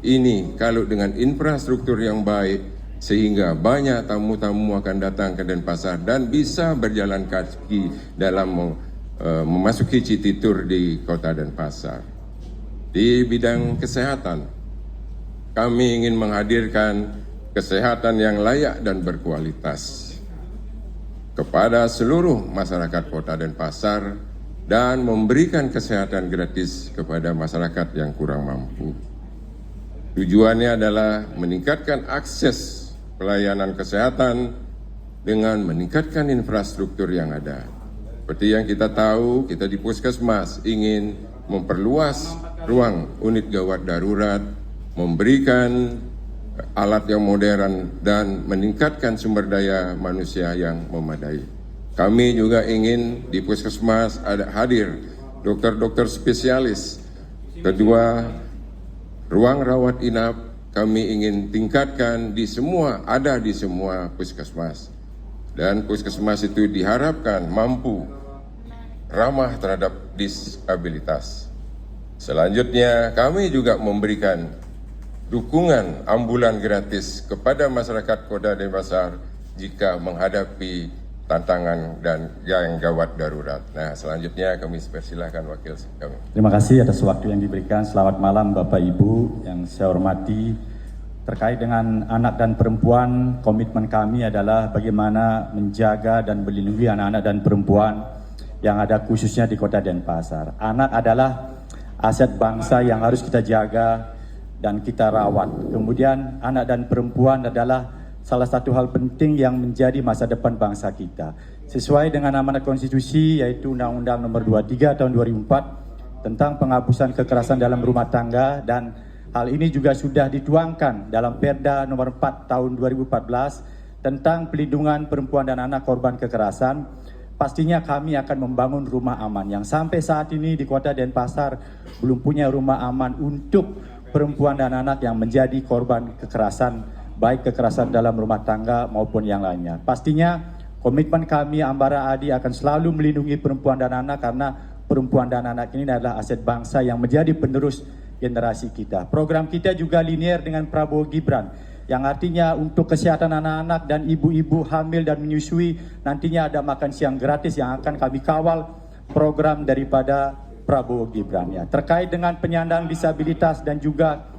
Ini kalau dengan infrastruktur yang baik, sehingga banyak tamu-tamu akan datang ke Denpasar dan bisa berjalan kaki dalam memasuki City Tour di kota Denpasar. Di bidang kesehatan, kami ingin menghadirkan kesehatan yang layak dan berkualitas kepada seluruh masyarakat kota Denpasar dan memberikan kesehatan gratis kepada masyarakat yang kurang mampu. Tujuannya adalah meningkatkan akses pelayanan kesehatan dengan meningkatkan infrastruktur yang ada. Seperti yang kita tahu, kita di Puskesmas ingin memperluas ruang unit gawat darurat, memberikan alat yang modern, dan meningkatkan sumber daya manusia yang memadai. Kami juga ingin di Puskesmas ada hadir dokter-dokter spesialis. Kedua, ruang rawat inap kami ingin tingkatkan di semua puskesmas. Dan puskesmas itu diharapkan mampu ramah terhadap disabilitas. Selanjutnya, kami juga memberikan dukungan ambulan gratis kepada masyarakat Kota Denpasar jika menghadapi tantangan dan yang gawat darurat. Nah, selanjutnya kami persilahkan wakil kami. Terima kasih atas waktu yang diberikan. Selamat malam Bapak Ibu yang saya hormati. Terkait dengan anak dan perempuan, komitmen kami adalah bagaimana menjaga dan melindungi anak-anak dan perempuan yang ada khususnya di Kota Denpasar. Anak adalah aset bangsa yang harus kita jaga dan kita rawat. Kemudian anak dan perempuan adalah salah satu hal penting yang menjadi masa depan bangsa kita. Sesuai dengan amanat konstitusi yaitu Undang-Undang Nomor 23 Tahun 2004 tentang penghapusan kekerasan dalam rumah tangga, dan hal ini juga sudah dituangkan dalam Perda Nomor 4 Tahun 2014 tentang pelindungan perempuan dan anak korban kekerasan. Pastinya kami akan membangun rumah aman yang sampai saat ini di Kota Denpasar belum punya rumah aman untuk perempuan dan anak yang menjadi korban kekerasan, baik kekerasan dalam rumah tangga maupun yang lainnya. Pastinya komitmen kami Ambara Adi akan selalu melindungi perempuan dan anak, karena perempuan dan anak ini adalah aset bangsa yang menjadi penerus generasi kita. Program kita juga linear dengan Prabowo Gibran, yang artinya untuk kesehatan anak-anak dan ibu-ibu hamil dan menyusui nantinya ada makan siang gratis yang akan kami kawal program daripada Prabowo Gibran. Ya. Terkait dengan penyandang disabilitas dan juga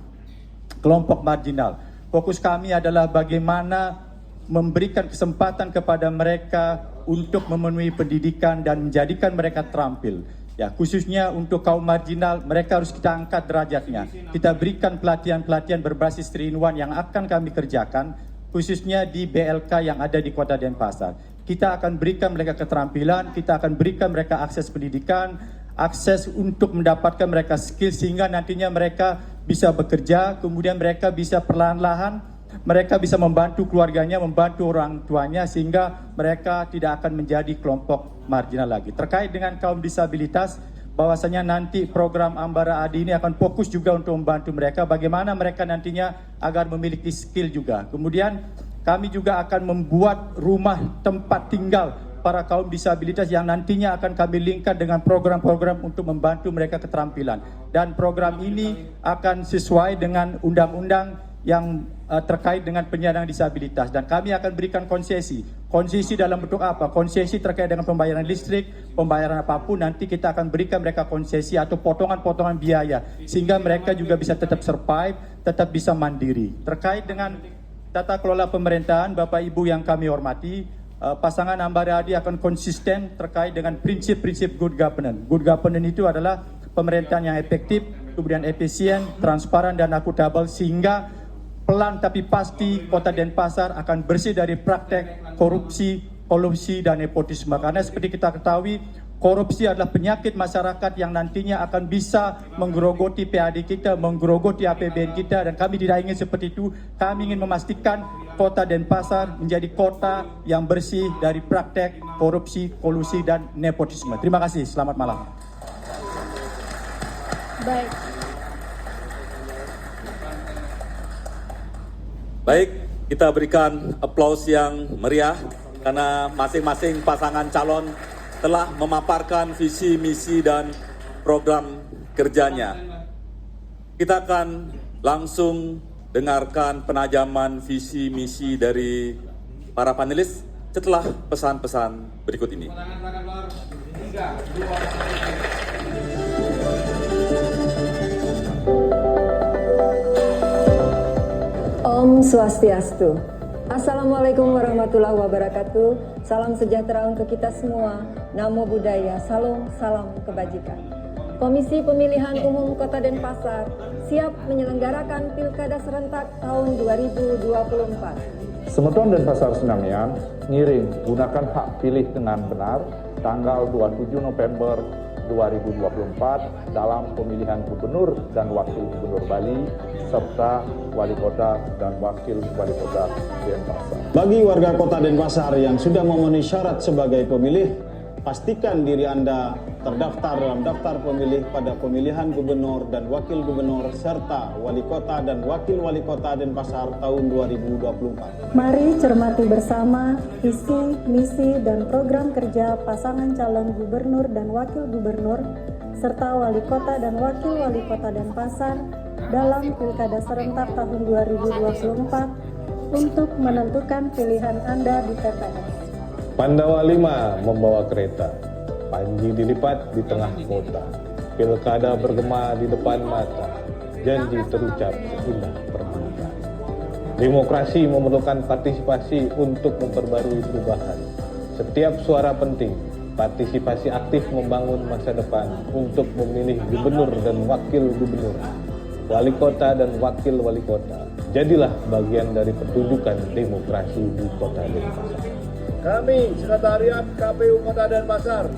kelompok marginal, fokus kami adalah bagaimana memberikan kesempatan kepada mereka untuk memenuhi pendidikan dan menjadikan mereka terampil. Ya, khususnya untuk kaum marginal, mereka harus kita angkat derajatnya. Kita berikan pelatihan-pelatihan berbasis 3-in-1 yang akan kami kerjakan, khususnya di BLK yang ada di Kota Denpasar. Kita akan berikan mereka keterampilan, kita akan berikan mereka akses pendidikan, akses untuk mendapatkan mereka skill, sehingga nantinya mereka bisa bekerja, kemudian mereka bisa perlahan-lahan mereka bisa membantu keluarganya, membantu orang tuanya, sehingga mereka tidak akan menjadi kelompok marginal lagi. Terkait dengan kaum disabilitas, bahwasanya nanti program Ambara Adi ini akan fokus juga untuk membantu mereka, bagaimana mereka nantinya agar memiliki skill juga. Kemudian kami juga akan membuat rumah tempat tinggal para kaum disabilitas yang nantinya akan kami linkkan dengan program-program untuk membantu mereka keterampilan. Dan program ini akan sesuai dengan undang-undang yang terkait dengan penyandang disabilitas, dan kami akan berikan konsesi dalam bentuk apa? Konsesi terkait dengan pembayaran listrik, pembayaran apapun, nanti kita akan berikan mereka konsesi atau potongan-potongan biaya sehingga mereka juga bisa tetap survive, tetap bisa mandiri. Terkait dengan tata kelola pemerintahan, Bapak Ibu yang kami hormati, pasangan Ambara Adi akan konsisten terkait dengan prinsip-prinsip good governance. Good governance itu adalah pemerintahan yang efektif, kemudian efisien, transparan dan akuntabel, sehingga pelan tapi pasti Kota Denpasar akan bersih dari praktek korupsi, kolusi, dan nepotisme. Karena seperti kita ketahui, korupsi adalah penyakit masyarakat yang nantinya akan bisa menggerogoti PAD kita, menggerogoti APBN kita, dan kami tidak ingin seperti itu. Kami ingin memastikan Kota Denpasar menjadi kota yang bersih dari praktek korupsi, kolusi, dan nepotisme. Terima kasih, selamat malam. Baik, kita berikan aplaus yang meriah karena masing-masing pasangan calon telah memaparkan visi, misi, dan program kerjanya. Kita akan langsung dengarkan penajaman visi, misi dari para panelis setelah pesan-pesan berikut ini. Om Swastiastu. Assalamualaikum warahmatullahi wabarakatuh. Salam sejahtera untuk kita semua. Namo Buddhaya. Salam kebajikan. Komisi Pemilihan Umum Kota Denpasar siap menyelenggarakan Pilkada serentak tahun 2024. Semeton Denpasar Senamian ngiring gunakan hak pilih dengan benar tanggal 27 November 2024 dalam pemilihan gubernur dan wakil gubernur Bali serta wali kota dan wakil wali kota Denpasar. Bagi warga Kota Denpasar yang sudah memenuhi syarat sebagai pemilih, pastikan diri Anda terdaftar dalam daftar pemilih pada pemilihan gubernur dan wakil gubernur serta wali kota dan wakil wali kota Denpasar tahun 2024. Mari cermati bersama visi, misi, dan program kerja pasangan calon gubernur dan wakil gubernur serta wali kota dan wakil wali kota Denpasar dalam Pilkada serentak tahun 2024 untuk menentukan pilihan Anda di TPS. Pandawa 5 membawa kereta, Panji dilipat di tengah kota, pilkada bergema di depan mata, janji terucap seindah permata. Demokrasi memerlukan partisipasi untuk memperbarui perubahan. Setiap suara penting, partisipasi aktif membangun masa depan untuk memilih gubernur dan wakil gubernur, wali kota dan wakil wali kota. Jadilah bagian dari pertunjukan demokrasi di Kota Denpasar. Kami, Sekretariat KPU Kota Denpasar,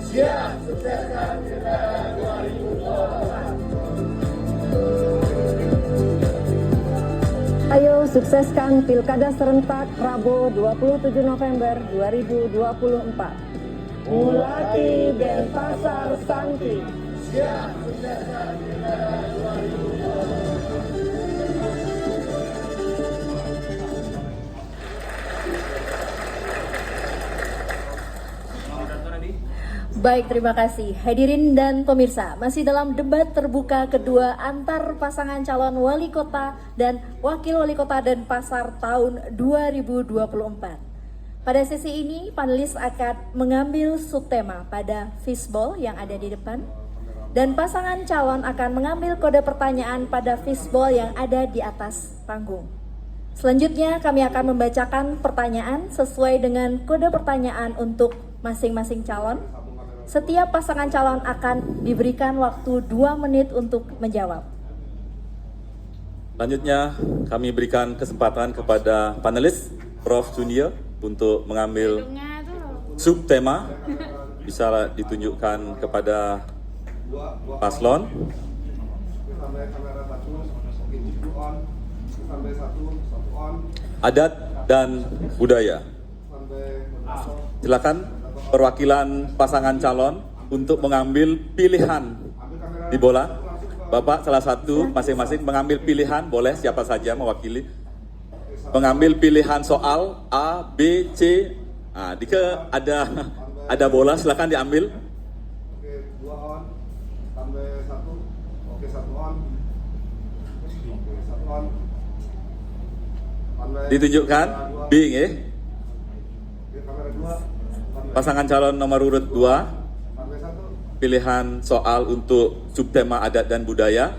siap sukseskan Pilkada 2024. Ayo sukseskan Pilkada serentak Rabu 27 November 2024. Mulati Denpasar Santi, siap sukseskan Pilkada 2024. Baik, terima kasih. Hadirin dan pemirsa, masih dalam debat terbuka kedua antar pasangan calon wali kota dan wakil wali kota Denpasar tahun 2024. Pada sesi ini, panelis akan mengambil subtema pada fishbowl yang ada di depan, dan pasangan calon akan mengambil kode pertanyaan pada fishbowl yang ada di atas panggung. Selanjutnya, kami akan membacakan pertanyaan sesuai dengan kode pertanyaan untuk masing-masing calon. Setiap pasangan calon akan diberikan waktu 2 menit untuk menjawab. Selanjutnya kami berikan kesempatan kepada panelis Prof. Junior untuk mengambil subtema. Bisa ditunjukkan kepada paslon. Adat dan budaya. Silakan perwakilan pasangan calon untuk mengambil pilihan di bola. Bapak salah satu masing-masing mengambil pilihan, boleh siapa saja mewakili. Mengambil pilihan soal A, B, C. Nah, jika ada bola silakan diambil. Oke, 2 on, tambah 1, oke 1 on, oke 1 on, Ditunjukkan, Bing ya. oke kamera 2. Pasangan calon nomor urut 2, pilihan soal untuk subtema adat dan budaya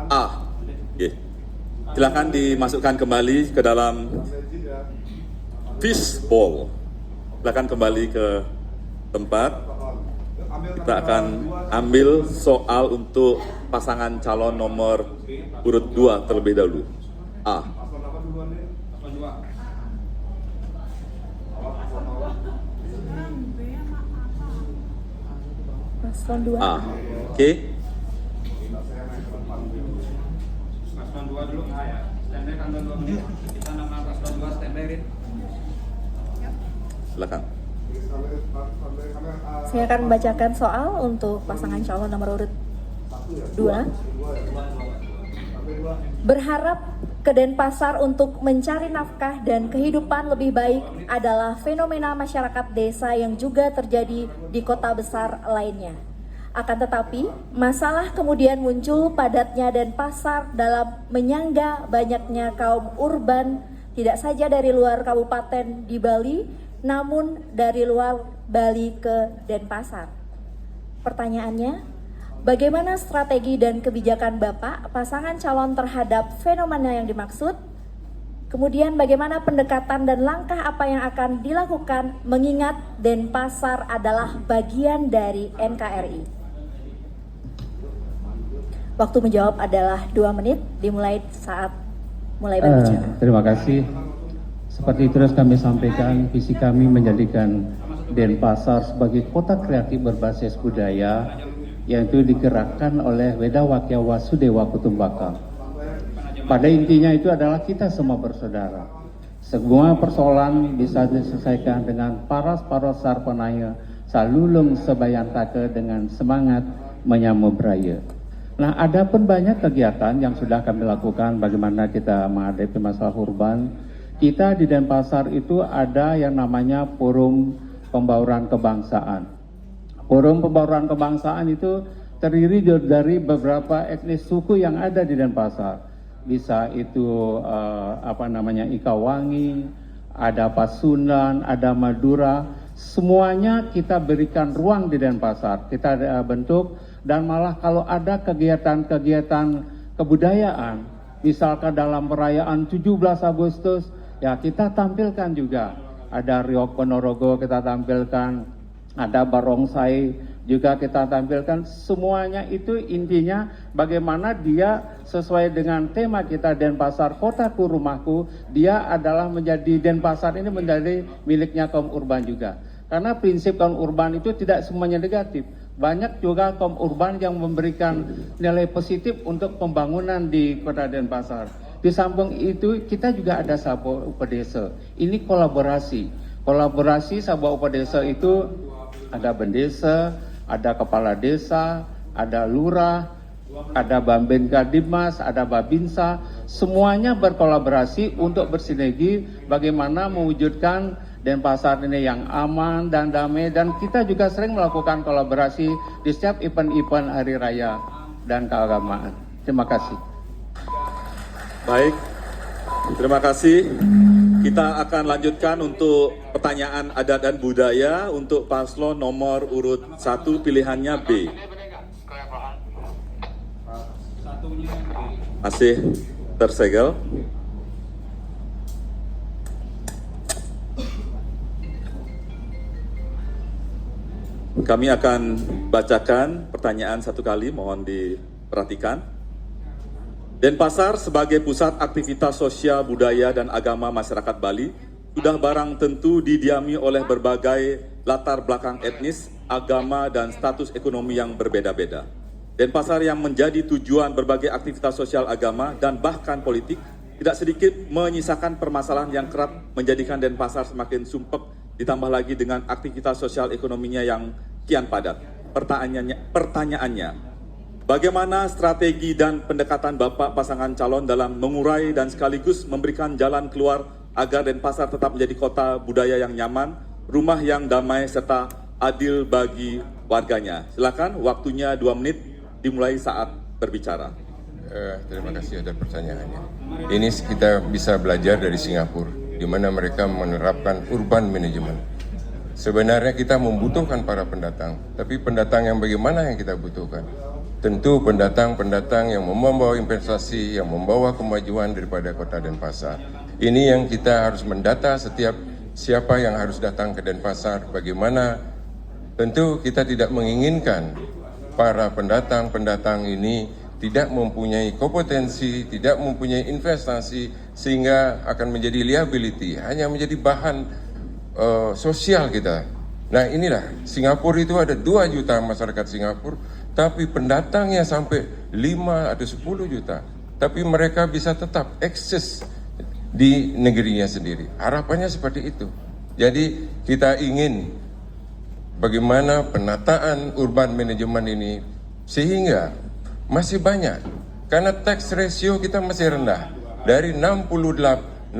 A. Oke. Silakan dimasukkan kembali ke dalam fishbowl. Silakan kembali ke tempat. Kita akan ambil soal untuk pasangan calon nomor urut 2 terlebih dahulu. A. Paslon apa duluan nih? Paslon 2. Awal, paslon awal. Paslon 2. A. Oke. Paslon 2 dulu. Standby kan 2 menit. Kita nama paslon 2 standby, Rin. Silakan. Saya akan membacakan soal untuk pasangan calon nomor urut 2. Berharap ke Denpasar untuk mencari nafkah dan kehidupan lebih baik adalah fenomena masyarakat desa yang juga terjadi di kota besar lainnya. Akan tetapi, masalah kemudian muncul padatnya Denpasar dalam menyangga banyaknya kaum urban tidak saja dari luar kabupaten di Bali, namun dari luar Bali ke Denpasar. Pertanyaannya, bagaimana strategi dan kebijakan Bapak pasangan calon terhadap fenomena yang dimaksud? Kemudian bagaimana pendekatan dan langkah apa yang akan dilakukan mengingat Denpasar adalah bagian dari NKRI? Waktu menjawab adalah 2 menit, dimulai saat mulai berbicara. Terima kasih. Seperti terus kami sampaikan, visi kami menjadikan Denpasar sebagai kota kreatif berbasis budaya yang itu digerakkan oleh Weda Wakya Wasudewa Kutumbaka. Pada intinya itu adalah kita semua bersaudara. Semua persoalan bisa diselesaikan dengan paras-paras sarpanaya salulung sebayantake dengan semangat menyambut raya. Nah, ada pun banyak kegiatan yang sudah kami lakukan bagaimana kita menghadapi masalah urban. Kita di Denpasar itu ada yang namanya Forum Pembauran Kebangsaan. Forum Pembauran Kebangsaan itu terdiri dari beberapa etnis suku yang ada di Denpasar. Bisa itu Ika Wangi, ada Pasundan, ada Madura. Semuanya kita berikan ruang di Denpasar. Kita bentuk dan malah kalau ada kegiatan-kegiatan kebudayaan, misalkan dalam perayaan 17 Agustus, ya kita tampilkan juga. Ada Riok Ponorogo kita tampilkan, ada barongsai juga kita tampilkan. Semuanya itu intinya bagaimana dia sesuai dengan tema kita Denpasar Kotaku Rumahku, dia adalah menjadi Denpasar ini menjadi miliknya kaum urban juga. Karena prinsip kaum urban itu tidak semuanya negatif. Banyak juga kaum urban yang memberikan nilai positif untuk pembangunan di Kota Denpasar. Di samping itu kita juga ada Sabah Upadesa. Ini kolaborasi. Kolaborasi Sabah Upadesa itu ada bendesa, ada kepala desa, ada lurah, ada Bamben Kadimas, ada Babinsa. Semuanya berkolaborasi untuk bersinergi bagaimana mewujudkan Denpasar ini yang aman dan damai, dan kita juga sering melakukan kolaborasi di setiap event-event hari raya dan keagamaan. Terima kasih. Baik, terima kasih. Kita akan lanjutkan untuk pertanyaan adat dan budaya untuk paslon nomor urut 1, pilihannya B. Masih tersegel. Kami akan bacakan pertanyaan satu kali, mohon diperhatikan. Denpasar sebagai pusat aktivitas sosial, budaya, dan agama masyarakat Bali sudah barang tentu didiami oleh berbagai latar belakang etnis, agama, dan status ekonomi yang berbeda-beda. Denpasar yang menjadi tujuan berbagai aktivitas sosial agama dan bahkan politik tidak sedikit menyisakan permasalahan yang kerap menjadikan Denpasar semakin sumpek, ditambah lagi dengan aktivitas sosial ekonominya yang kian padat. Pertanyaannya, bagaimana strategi dan pendekatan Bapak pasangan calon dalam mengurai dan sekaligus memberikan jalan keluar agar Denpasar tetap menjadi kota budaya yang nyaman, rumah yang damai, serta adil bagi warganya? Silakan, waktunya 2 menit, dimulai saat berbicara. Terima kasih atas pertanyaannya. Ini kita bisa belajar dari Singapura, di mana mereka menerapkan urban management. Sebenarnya kita membutuhkan para pendatang, tapi pendatang yang bagaimana yang kita butuhkan? Tentu pendatang-pendatang yang membawa investasi, yang membawa kemajuan daripada kota Denpasar. Ini yang kita harus mendata setiap siapa yang harus datang ke Denpasar, bagaimana. Tentu kita tidak menginginkan para pendatang-pendatang ini tidak mempunyai kompetensi, tidak mempunyai investasi, sehingga akan menjadi liability, hanya menjadi bahan sosial kita. Nah inilah, Singapura itu ada 2 juta masyarakat Singapura, tapi pendatangnya sampai 5 atau 10 juta. Tapi mereka bisa tetap eksis di negerinya sendiri. Harapannya seperti itu. Jadi kita ingin bagaimana penataan urban management ini sehingga masih banyak. Karena tax ratio kita masih rendah. Dari 60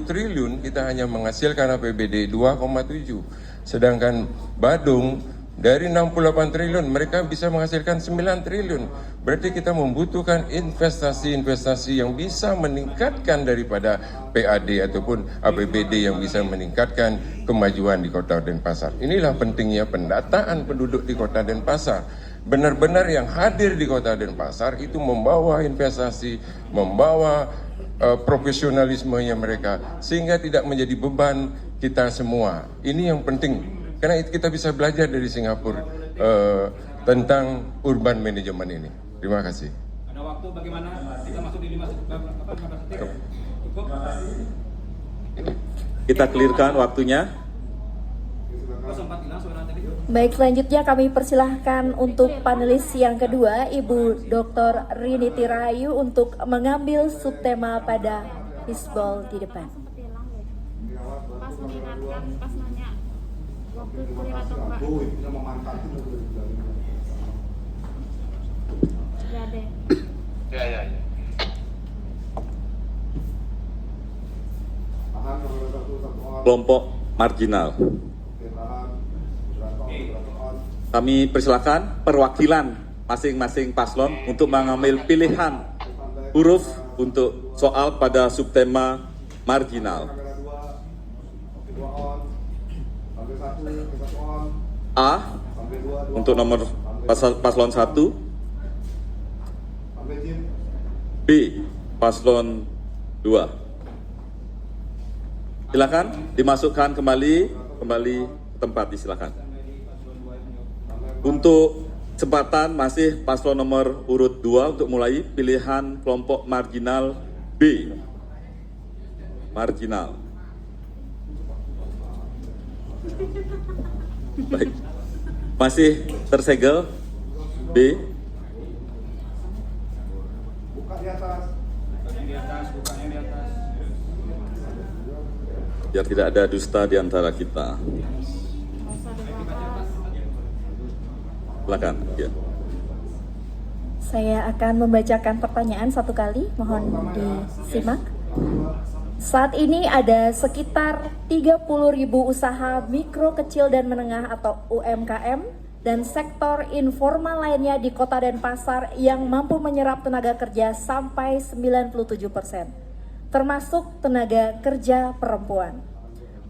triliun kita hanya menghasilkan APBD 2,7. Sedangkan Badung dari 68 triliun mereka bisa menghasilkan 9 triliun. Berarti kita membutuhkan investasi-investasi yang bisa meningkatkan daripada PAD ataupun APBD yang bisa meningkatkan kemajuan di Kota Denpasar. Inilah pentingnya pendataan penduduk di Kota Denpasar. Benar-benar yang hadir di Kota Denpasar itu membawa investasi, membawa profesionalismenya mereka, sehingga tidak menjadi beban kita semua. Ini yang penting, karena kita bisa belajar dari Singapura tentang urban management ini. Terima kasih. Ada waktu bagaimana kita masuk di 15 detik? Cukup? Kita clearkan waktunya. Baik, selanjutnya kami persilahkan untuk panelis yang kedua, Ibu Dr. Rinity Rahayu untuk mengambil subtema pada Hisbol di depan. Pas mengingatkan, pas nanya waktu clear atau enggak. Ya deh. Ya. Kelompok marginal. Kami persilakan perwakilan masing-masing paslon untuk mengambil pilihan huruf untuk soal pada subtema marginal. A untuk nomor paslon 1, B paslon 2. Silakan dimasukkan kembali ke tempat, disilakan. Untuk kesempatan masih paslon nomor urut 2 untuk mulai pilihan kelompok marginal B. Marginal. Baik. Masih tersegel B. Buka di atas. Bukanya di atas. Biar tidak ada dusta di antara kita. Silakan. Ya. Saya akan membacakan pertanyaan satu kali, mohon disimak. Saat ini ada sekitar 30.000 usaha mikro, kecil, dan menengah atau UMKM dan sektor informal lainnya di Kota Denpasar yang mampu menyerap tenaga kerja sampai 97%, termasuk tenaga kerja perempuan.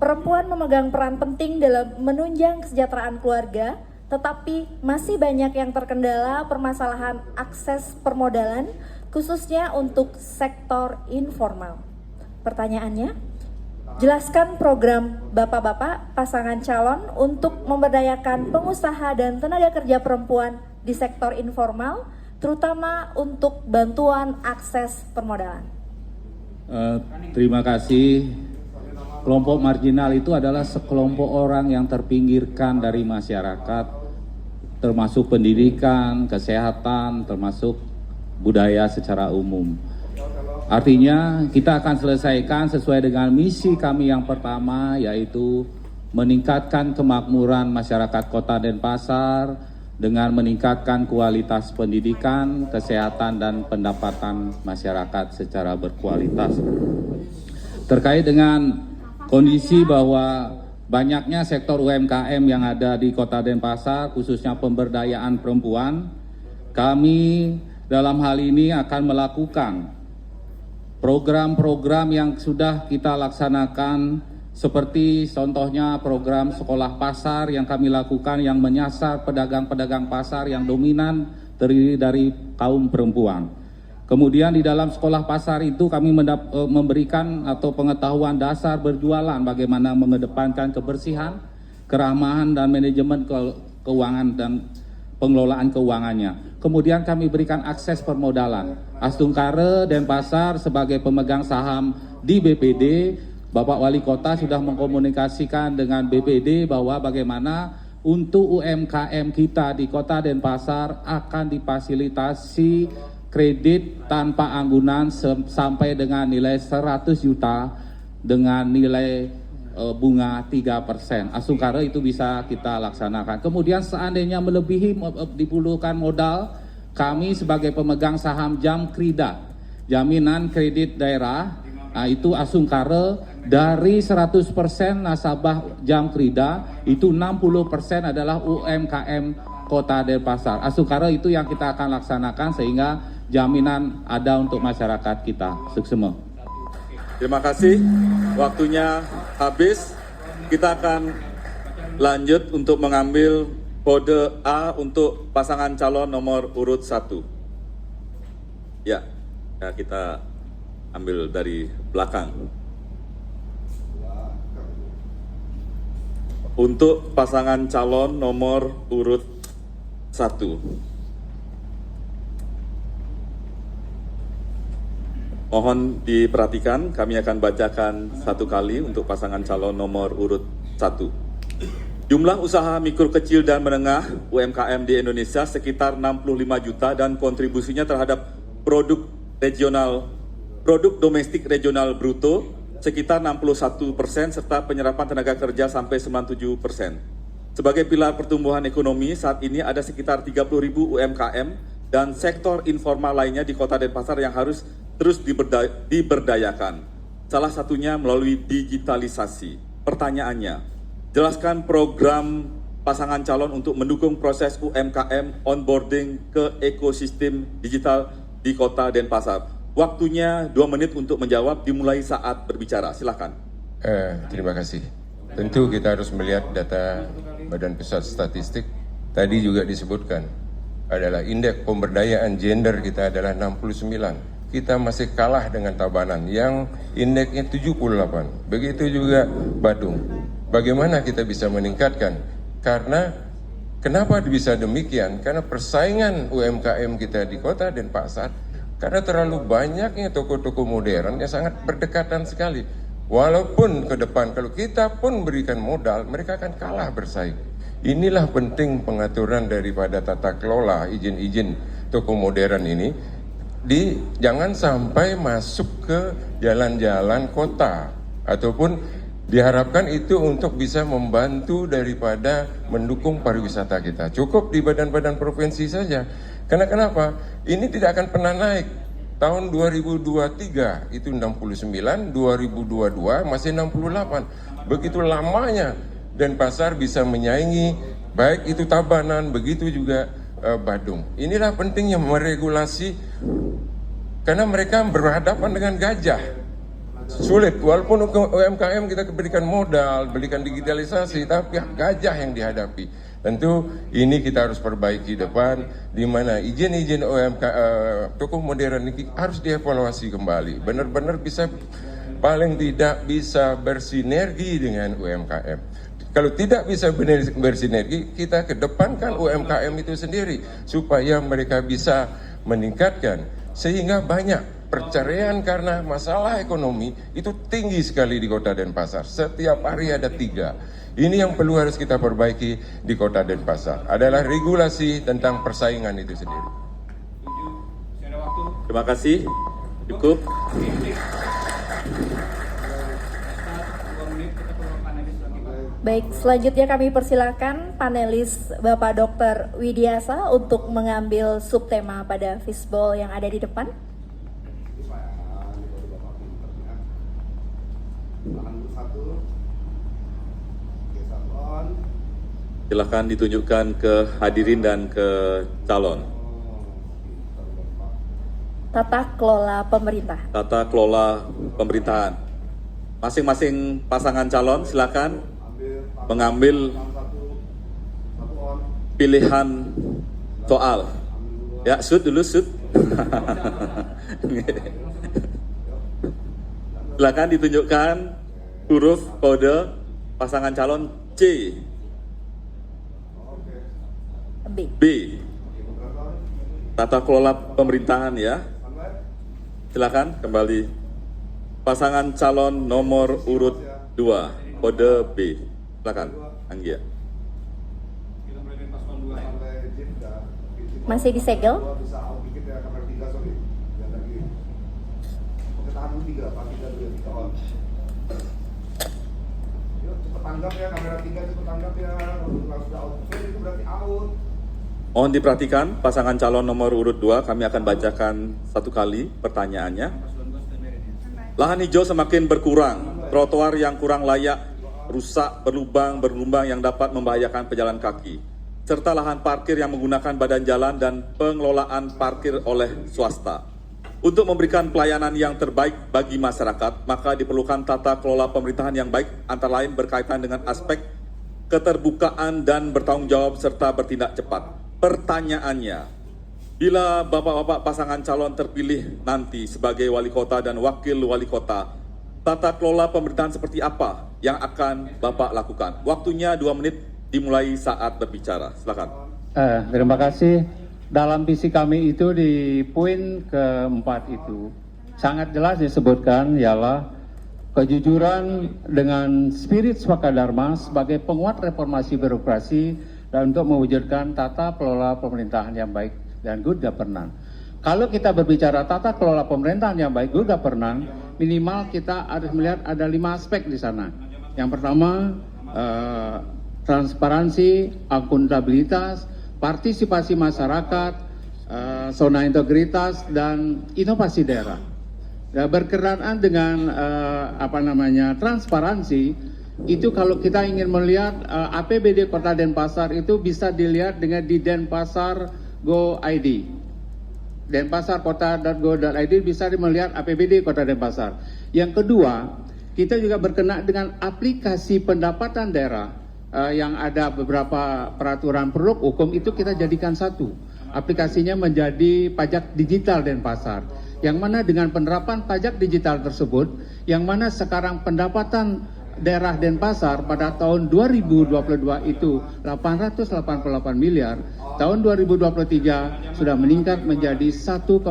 Perempuan memegang peran penting dalam menunjang kesejahteraan keluarga, tetapi masih banyak yang terkendala permasalahan akses permodalan, khususnya untuk sektor informal. Pertanyaannya, jelaskan program Bapak-Bapak pasangan calon untuk memberdayakan pengusaha dan tenaga kerja perempuan di sektor informal, terutama untuk bantuan akses permodalan. Terima kasih. Kelompok marginal itu adalah sekelompok orang yang terpinggirkan dari masyarakat, termasuk pendidikan, kesehatan, termasuk budaya secara umum. Artinya kita akan selesaikan sesuai dengan misi kami yang pertama, yaitu meningkatkan kemakmuran masyarakat Kota Denpasar dengan meningkatkan kualitas pendidikan, kesehatan, dan pendapatan masyarakat secara berkualitas. Terkait dengan kondisi bahwa banyaknya sektor UMKM yang ada di Kota Denpasar, khususnya pemberdayaan perempuan, kami dalam hal ini akan melakukan program-program yang sudah kita laksanakan, seperti contohnya program sekolah pasar yang kami lakukan yang menyasar pedagang-pedagang pasar yang dominan terdiri dari kaum perempuan. Kemudian di dalam sekolah pasar itu kami memberikan atau pengetahuan dasar berjualan, bagaimana mengedepankan kebersihan, keramahan, dan manajemen keuangan dan pengelolaan keuangannya. kemudian kami berikan akses permodalan. Astungkare Denpasar sebagai pemegang saham di BPD, Bapak Wali Kota sudah mengkomunikasikan dengan BPD bahwa bagaimana untuk UMKM kita di Kota Denpasar akan difasilitasi kredit tanpa anggunan sampai dengan nilai 100 juta dengan nilai bunga 3%. Astungkare itu bisa kita laksanakan. Kemudian seandainya melebihi diperlukan modal, kami sebagai pemegang saham Jamkrida, jaminan kredit daerah, itu Astungkare dari 100% nasabah Jamkrida, itu 60% adalah UMKM Kota Denpasar. Astungkare itu yang kita akan laksanakan sehingga jaminan ada untuk masyarakat kita. Suksema. Terima kasih, waktunya habis. Kita akan lanjut untuk mengambil kode A untuk pasangan calon nomor urut 1. Ya, kita ambil dari belakang. Untuk pasangan calon nomor urut 1. Mohon diperhatikan, kami akan bacakan satu kali untuk pasangan calon nomor urut 1. Jumlah usaha mikro kecil dan menengah UMKM di Indonesia sekitar 65 juta dan kontribusinya terhadap produk domestik regional bruto sekitar 61% serta penyerapan tenaga kerja sampai 97%. Sebagai pilar pertumbuhan ekonomi, saat ini ada sekitar 30.000 UMKM dan sektor informal lainnya di Kota Denpasar yang harus terus diberdayakan. Salah satunya melalui digitalisasi. Pertanyaannya, jelaskan program pasangan calon untuk mendukung proses UMKM onboarding ke ekosistem digital di Kota Denpasar. Waktunya 2 menit untuk menjawab, dimulai saat berbicara. Silakan. Terima kasih. Tentu kita harus melihat data Badan Pusat Statistik. Tadi juga disebutkan adalah indeks pemberdayaan gender kita adalah 69. Kita masih kalah dengan Tabanan yang indeksnya 78. Begitu juga Badung. Bagaimana kita bisa meningkatkan? Karena kenapa bisa demikian? Karena persaingan UMKM kita di Kota Denpasar, karena terlalu banyaknya toko-toko modern yang sangat berdekatan sekali. Walaupun ke depan kalau kita pun berikan modal, mereka akan kalah bersaing. Inilah penting pengaturan daripada tata kelola izin-izin toko modern ini. Jangan sampai masuk ke jalan-jalan kota ataupun diharapkan itu untuk bisa membantu daripada mendukung pariwisata kita. Cukup di badan-badan provinsi saja. Karena kenapa? Ini tidak akan pernah naik. Tahun 2023 itu 69, 2022 masih 68. Begitu lamanya Denpasar bisa menyaingi baik itu Tabanan, begitu juga Badung. Inilah pentingnya meregulasi karena mereka berhadapan dengan gajah. Sulit, walaupun UMKM kita berikan modal, berikan digitalisasi, tapi gajah yang dihadapi. Tentu ini kita harus perbaiki depan, di mana izin-izin toko modern ini harus dievaluasi kembali. Benar-benar bisa, paling tidak bisa bersinergi dengan UMKM. Kalau tidak bisa bersinergi, kita kedepankan UMKM itu sendiri supaya mereka bisa meningkatkan sehingga banyak perceraian karena masalah ekonomi itu tinggi sekali di Kota Denpasar. Setiap hari ada 3. Ini yang perlu harus kita perbaiki di Kota Denpasar adalah regulasi tentang persaingan itu sendiri. Terima kasih. Cukup. Baik, selanjutnya kami persilakan panelis Bapak Dr. Widiasa untuk mengambil subtema pada fishbowl yang ada di depan. Silakan ditunjukkan ke hadirin dan ke calon. Tata kelola pemerintah. Tata kelola pemerintahan. Masing-masing pasangan calon silakan mengambil pilihan soal. Ya, shoot dulu, shoot. Silakan ditunjukkan huruf kode pasangan calon C. B. B. tata kelola pemerintahan ya. Silakan kembali. Pasangan calon nomor urut 2, kode B. Silakan, Anggia. Masih disegel. Tanggap ya, kamera 3 cepet tanggap ya. Kalau sudah out, itu berarti out. Mohon diperhatikan, pasangan calon nomor urut 2, kami akan bacakan satu kali pertanyaannya. Lahan hijau semakin berkurang, trotoar yang kurang layak, rusak, berlubang yang dapat membahayakan pejalan kaki, serta lahan parkir yang menggunakan badan jalan dan pengelolaan parkir oleh swasta. Untuk memberikan pelayanan yang terbaik bagi masyarakat, maka diperlukan tata kelola pemerintahan yang baik, antara lain berkaitan dengan aspek keterbukaan dan bertanggung jawab serta bertindak cepat. Pertanyaannya, bila bapak-bapak pasangan calon terpilih nanti sebagai wali kota dan wakil wali kota, tata kelola pemerintahan seperti apa yang akan bapak lakukan? Waktunya 2 menit dimulai saat berbicara. Silakan. Terima kasih. Dalam visi kami itu di poin keempat itu sangat jelas disebutkan ialah kejujuran dengan spirit Swakadharma sebagai penguat reformasi birokrasi dan untuk mewujudkan tata kelola pemerintahan yang baik dan good governance. Kalau kita berbicara tata kelola pemerintahan yang baik, good governance, minimal kita harus melihat ada 5 aspek di sana. Yang pertama, transparansi, akuntabilitas, partisipasi masyarakat, zona integritas, dan inovasi daerah. Berkenaan dengan transparansi, itu kalau kita ingin melihat APBD Kota Denpasar itu bisa dilihat dengan di Denpasar Go ID. Denpasarkota.go.id bisa melihat APBD Kota Denpasar. Yang kedua, kita juga berkenaan dengan aplikasi pendapatan daerah yang ada beberapa peraturan produk hukum itu kita jadikan satu. Aplikasinya menjadi pajak digital Denpasar. Yang mana dengan penerapan pajak digital tersebut, yang mana sekarang pendapatan daerah Denpasar pada tahun 2022 itu 888 miliar, tahun 2023 sudah meningkat menjadi 1,12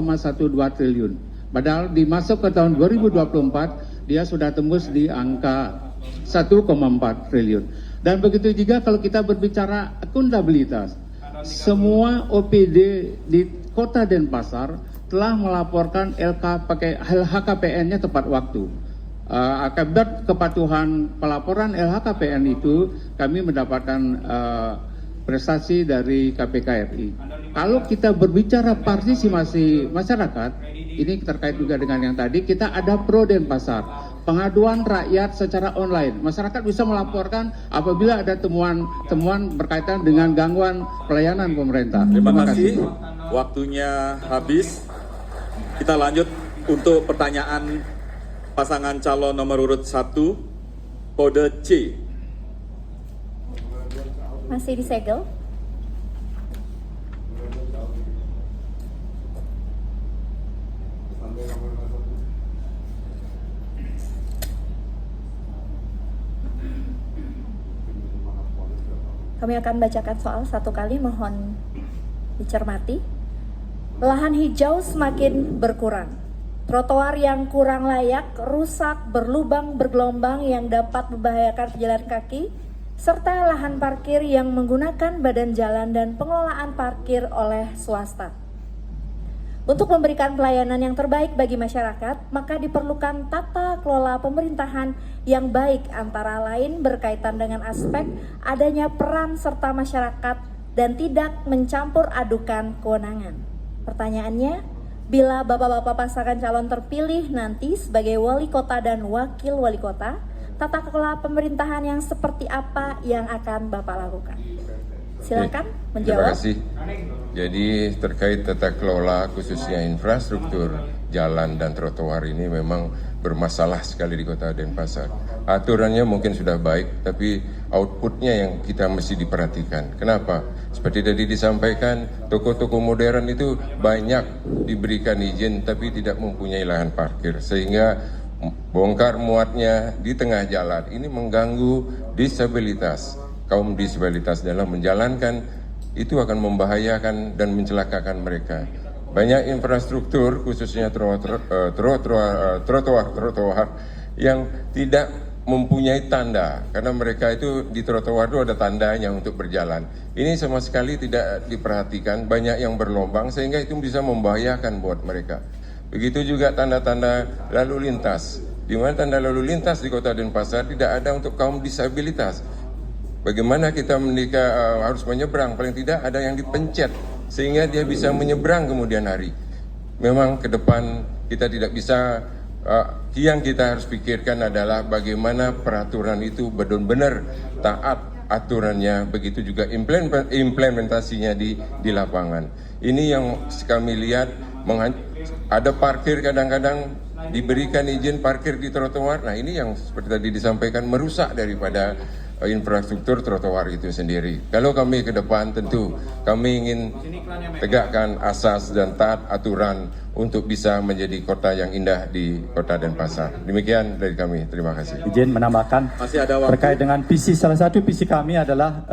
triliun. Padahal dimasuk ke tahun 2024 dia sudah tembus di angka 1,4 triliun. Dan begitu juga kalau kita berbicara akuntabilitas, semua OPD di Kota Denpasar telah melaporkan LHKPN-nya tepat waktu. Akibat kepatuhan pelaporan LHKPN itu kami mendapatkan prestasi dari KPK RI. Kalau kita berbicara partisipasi masyarakat, ini terkait juga dengan yang tadi, kita ada Pro Denpasar, pengaduan rakyat secara online. Masyarakat bisa melaporkan apabila ada temuan berkaitan dengan gangguan pelayanan pemerintah. Terima kasih. Waktunya habis. Kita lanjut untuk pertanyaan pasangan calon nomor urut 1, kode C. Masih disegel. Kami akan bacakan soal satu kali, mohon dicermati. Lahan hijau semakin berkurang. Trotoar yang kurang layak, rusak, berlubang, bergelombang yang dapat membahayakan pejalan kaki, serta lahan parkir yang menggunakan badan jalan dan pengelolaan parkir oleh swasta. Untuk memberikan pelayanan yang terbaik bagi masyarakat, maka diperlukan tata kelola pemerintahan yang baik, antara lain berkaitan dengan aspek adanya peran serta masyarakat dan tidak mencampur adukan kewenangan. Pertanyaannya, bila bapak-bapak pasangan calon terpilih nanti sebagai wali kota dan wakil wali kota, tata kelola pemerintahan yang seperti apa yang akan bapak lakukan? Silakan menjawab. Terima kasih. Jadi terkait tata kelola khususnya infrastruktur jalan dan trotoar ini memang bermasalah sekali di Kota Denpasar. Aturannya mungkin sudah baik, tapi outputnya yang kita mesti diperhatikan. Kenapa? Seperti tadi disampaikan, toko-toko modern itu banyak diberikan izin tapi tidak mempunyai lahan parkir, sehingga bongkar muatnya di tengah jalan ini mengganggu disabilitas, kaum disabilitas dalam menjalankan itu akan membahayakan dan mencelakakan mereka. Banyak infrastruktur, khususnya trotoar yang tidak mempunyai tanda, karena mereka itu di trotoar itu ada tandanya untuk berjalan. Ini sama sekali tidak diperhatikan, banyak yang berlobang sehingga itu bisa membahayakan buat mereka. Begitu juga tanda-tanda lalu lintas, di mana tanda lalu lintas di Kota Denpasar tidak ada untuk kaum disabilitas. Bagaimana kita harus menyeberang, paling tidak ada yang dipencet sehingga dia bisa menyeberang kemudian hari. Memang ke depan kita tidak bisa, yang kita harus pikirkan adalah bagaimana peraturan itu benar-benar taat aturannya, begitu juga implementasinya di lapangan. Ini yang kami lihat, ada parkir kadang-kadang diberikan izin parkir di trotoar. Nah ini yang seperti tadi disampaikan merusak daripada infrastruktur trotoar itu sendiri. Kalau kami ke depan tentu kami ingin tegakkan asas dan taat aturan untuk bisa menjadi kota yang indah di Kota Denpasar. Demikian dari kami. Terima kasih. Izin menambahkan terkait dengan visi, salah satu visi kami adalah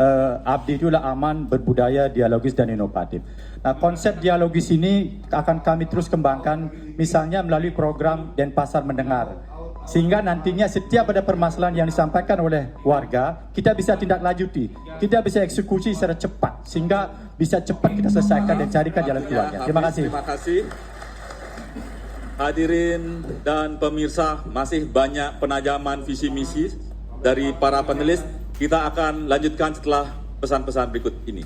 abdi itulah aman, berbudaya, dialogis dan inovatif. Nah, konsep dialogis ini akan kami terus kembangkan, misalnya melalui program Denpasar Mendengar. Sehingga nantinya setiap ada permasalahan yang disampaikan oleh warga, kita bisa tindak lanjuti, kita bisa eksekusi secara cepat, sehingga bisa cepat kita selesaikan dan carikan jalan keluarnya. Terima kasih. Terima kasih. Hadirin dan pemirsa, masih banyak penajaman visi misi dari para panelis. Kita akan lanjutkan setelah pesan-pesan berikut ini.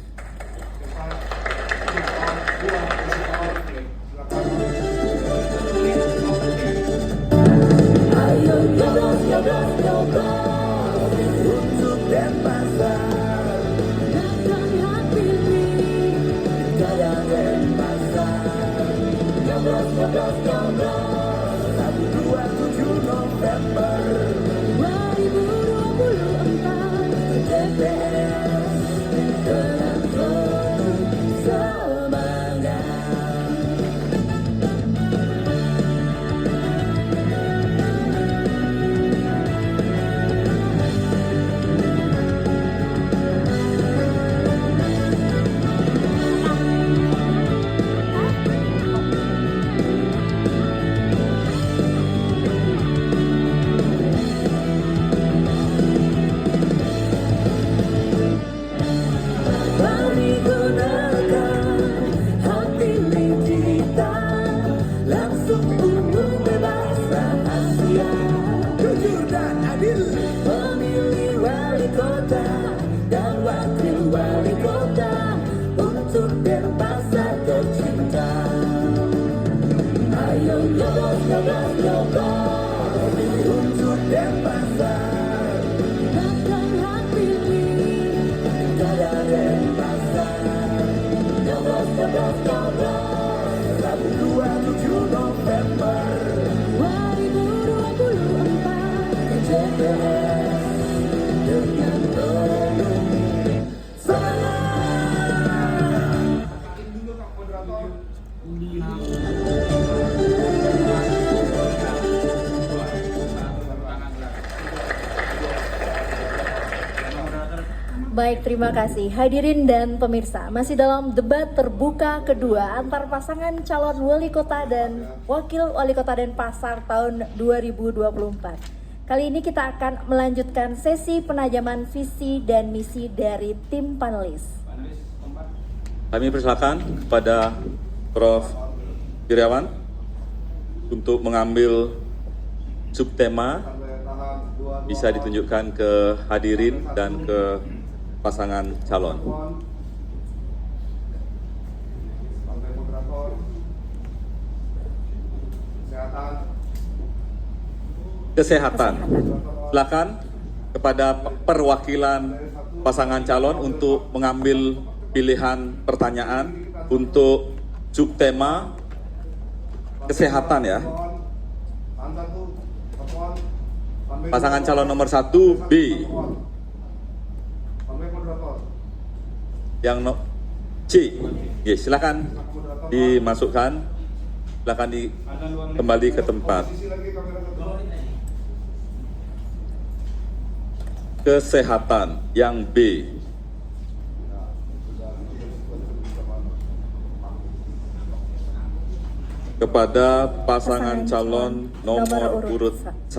Ayo nyoblos, nyoblos, nyoblos untuk Denpasar. Datang pilih Pilkada Denpasar. Nyoblos, nyoblos, nyoblos 1, 2, 7 November 2024 TPS dengan penuh semangat. Mari gunakan hak pilih kita, langsung unduh bebas rahasia, jujur dan adil, memilih wali kota dan wakil wali kota untuk Denpasar tercinta. Ayo nyoblos, nyoblos, nyoblos untuk Denpasar. Datang hak pilih Pilkada Denpasar. Nyoblos, nyoblos, nyoblos 1, 2, 7 November 2024 TPS dengan penuh semangat. Baik, terima kasih. Hadirin dan pemirsa, masih dalam debat terbuka kedua antar pasangan calon wali kota dan wakil wali kota Denpasar tahun 2024. Kali ini kita akan melanjutkan sesi penajaman visi dan misi dari tim panelis. Kami persilakan kepada Prof. Irawan untuk mengambil subtema, bisa ditunjukkan ke hadirin dan ke pasangan calon. Kesehatan. Silakan kepada perwakilan pasangan calon untuk mengambil pilihan pertanyaan untuk subtema kesehatan ya. Pasangan calon nomor 1 B. Yang C. Ya, silakan dimasukkan. Silakan kembali ke tempat. Kesehatan yang B. kepada pasangan calon nomor urut 1.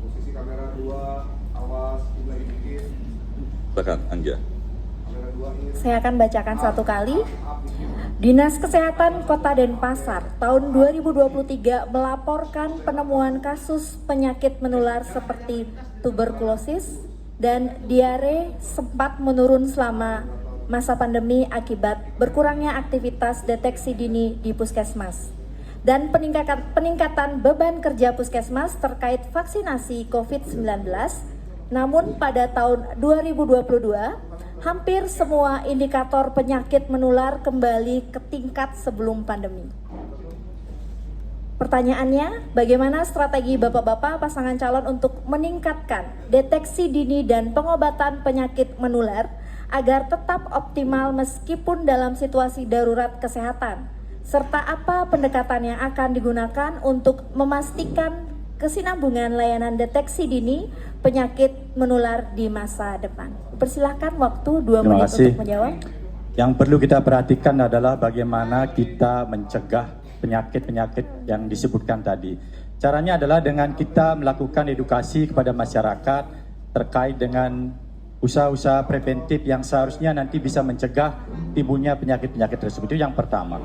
Posisi kamera 2, awas pindah dikit. Silakan, Anja. Kamera 2 in. Saya akan bacakan satu kali. Dinas Kesehatan Kota Denpasar tahun 2023 melaporkan penemuan kasus penyakit menular seperti tuberkulosis dan diare sempat menurun selama masa pandemi akibat berkurangnya aktivitas deteksi dini di puskesmas dan peningkatan beban kerja puskesmas terkait vaksinasi COVID-19. Namun pada tahun 2022 hampir semua indikator penyakit menular kembali ke tingkat sebelum pandemi. Pertanyaannya, bagaimana strategi Bapak-Bapak pasangan calon untuk meningkatkan deteksi dini dan pengobatan penyakit menular agar tetap optimal meskipun dalam situasi darurat kesehatan? Serta apa pendekatan yang akan digunakan untuk memastikan kesinambungan layanan deteksi dini penyakit menular di masa depan? Persilahkan waktu 2 menit untuk menjawab. Yang perlu kita perhatikan adalah bagaimana kita mencegah penyakit-penyakit yang disebutkan tadi. Caranya adalah dengan kita melakukan edukasi kepada masyarakat terkait dengan usaha-usaha preventif yang seharusnya nanti bisa mencegah timbulnya penyakit-penyakit tersebut. Itu yang pertama.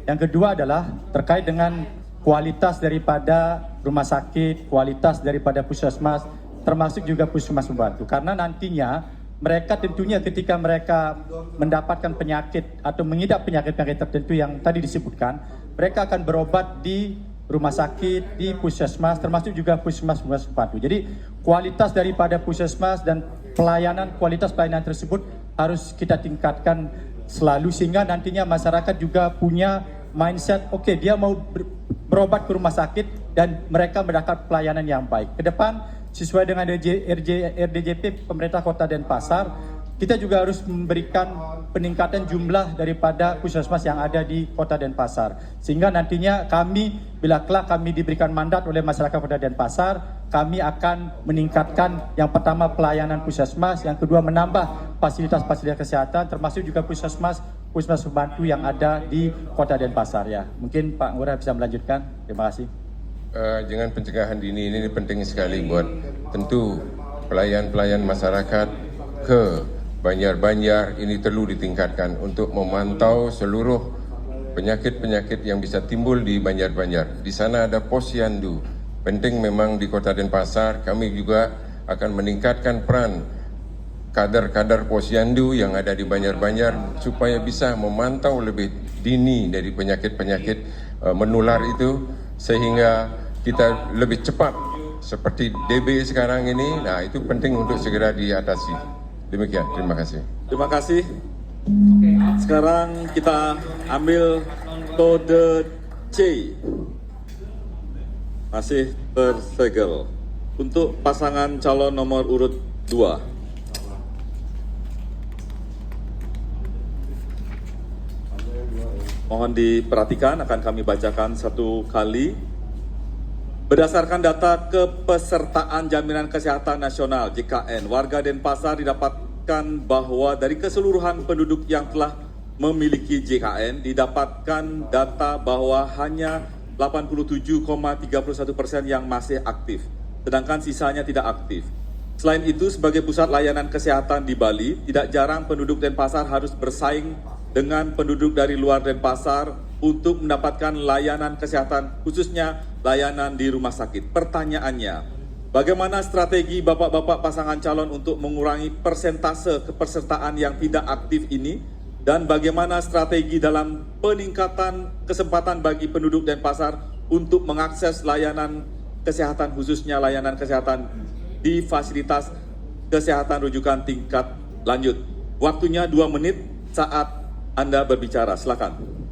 Yang kedua adalah terkait dengan kualitas daripada rumah sakit, kualitas daripada puskesmas, termasuk juga puskesmas membantu. Karena nantinya mereka tentunya ketika mereka mendapatkan penyakit atau mengidap penyakit-penyakit tertentu yang tadi disebutkan, mereka akan berobat di rumah sakit, di puskesmas, termasuk juga puskesmas membantu. Jadi kualitas daripada puskesmas dan kualitas pelayanan tersebut harus kita tingkatkan selalu sehingga nantinya masyarakat juga punya mindset, oke, dia mau berobat ke rumah sakit dan mereka mendapat pelayanan yang baik. Ke depan sesuai dengan RDJP pemerintah Kota Denpasar, kita juga harus memberikan peningkatan jumlah daripada puskesmas yang ada di Kota Denpasar. Sehingga nantinya kami, bila kelak kami diberikan mandat oleh masyarakat Kota Denpasar, kami akan meningkatkan yang pertama pelayanan puskesmas, yang kedua menambah fasilitas-fasilitas kesehatan, termasuk juga puskesmas membantu yang ada di Kota Denpasar ya. Mungkin Pak Ngurah bisa melanjutkan. Terima kasih. Dengan pencegahan dini ini penting sekali buat tentu pelayan-pelayan masyarakat ke Banjar-Banjar ini perlu ditingkatkan untuk memantau seluruh penyakit-penyakit yang bisa timbul di Banjar-Banjar. Di sana ada posyandu. Penting memang di Kota Denpasar kami juga akan meningkatkan peran kader-kader posyandu yang ada di Banjar-Banjar supaya bisa memantau lebih dini dari penyakit-penyakit menular itu sehingga kita lebih cepat seperti DB sekarang ini. Nah, itu penting untuk segera diatasi. Demikian, terima kasih. Terima kasih. Sekarang kita ambil kode C. Masih tersegel. Untuk pasangan calon nomor urut 2. Mohon diperhatikan, akan kami bacakan satu kali. Berdasarkan data Kepesertaan Jaminan Kesehatan Nasional JKN, warga Denpasar didapatkan bahwa dari keseluruhan penduduk yang telah memiliki JKN, didapatkan data bahwa hanya 87,31% yang masih aktif, sedangkan sisanya tidak aktif. Selain itu, sebagai pusat layanan kesehatan di Bali, tidak jarang penduduk Denpasar harus bersaing dengan penduduk dari luar Denpasar untuk mendapatkan layanan kesehatan, khususnya layanan di rumah sakit. Pertanyaannya, bagaimana strategi Bapak-Bapak pasangan calon untuk mengurangi persentase kepesertaan yang tidak aktif ini? Dan bagaimana strategi dalam peningkatan kesempatan bagi penduduk Denpasar untuk mengakses layanan kesehatan, khususnya layanan kesehatan di fasilitas kesehatan rujukan tingkat lanjut? Waktunya 2 menit saat Anda berbicara, silakan.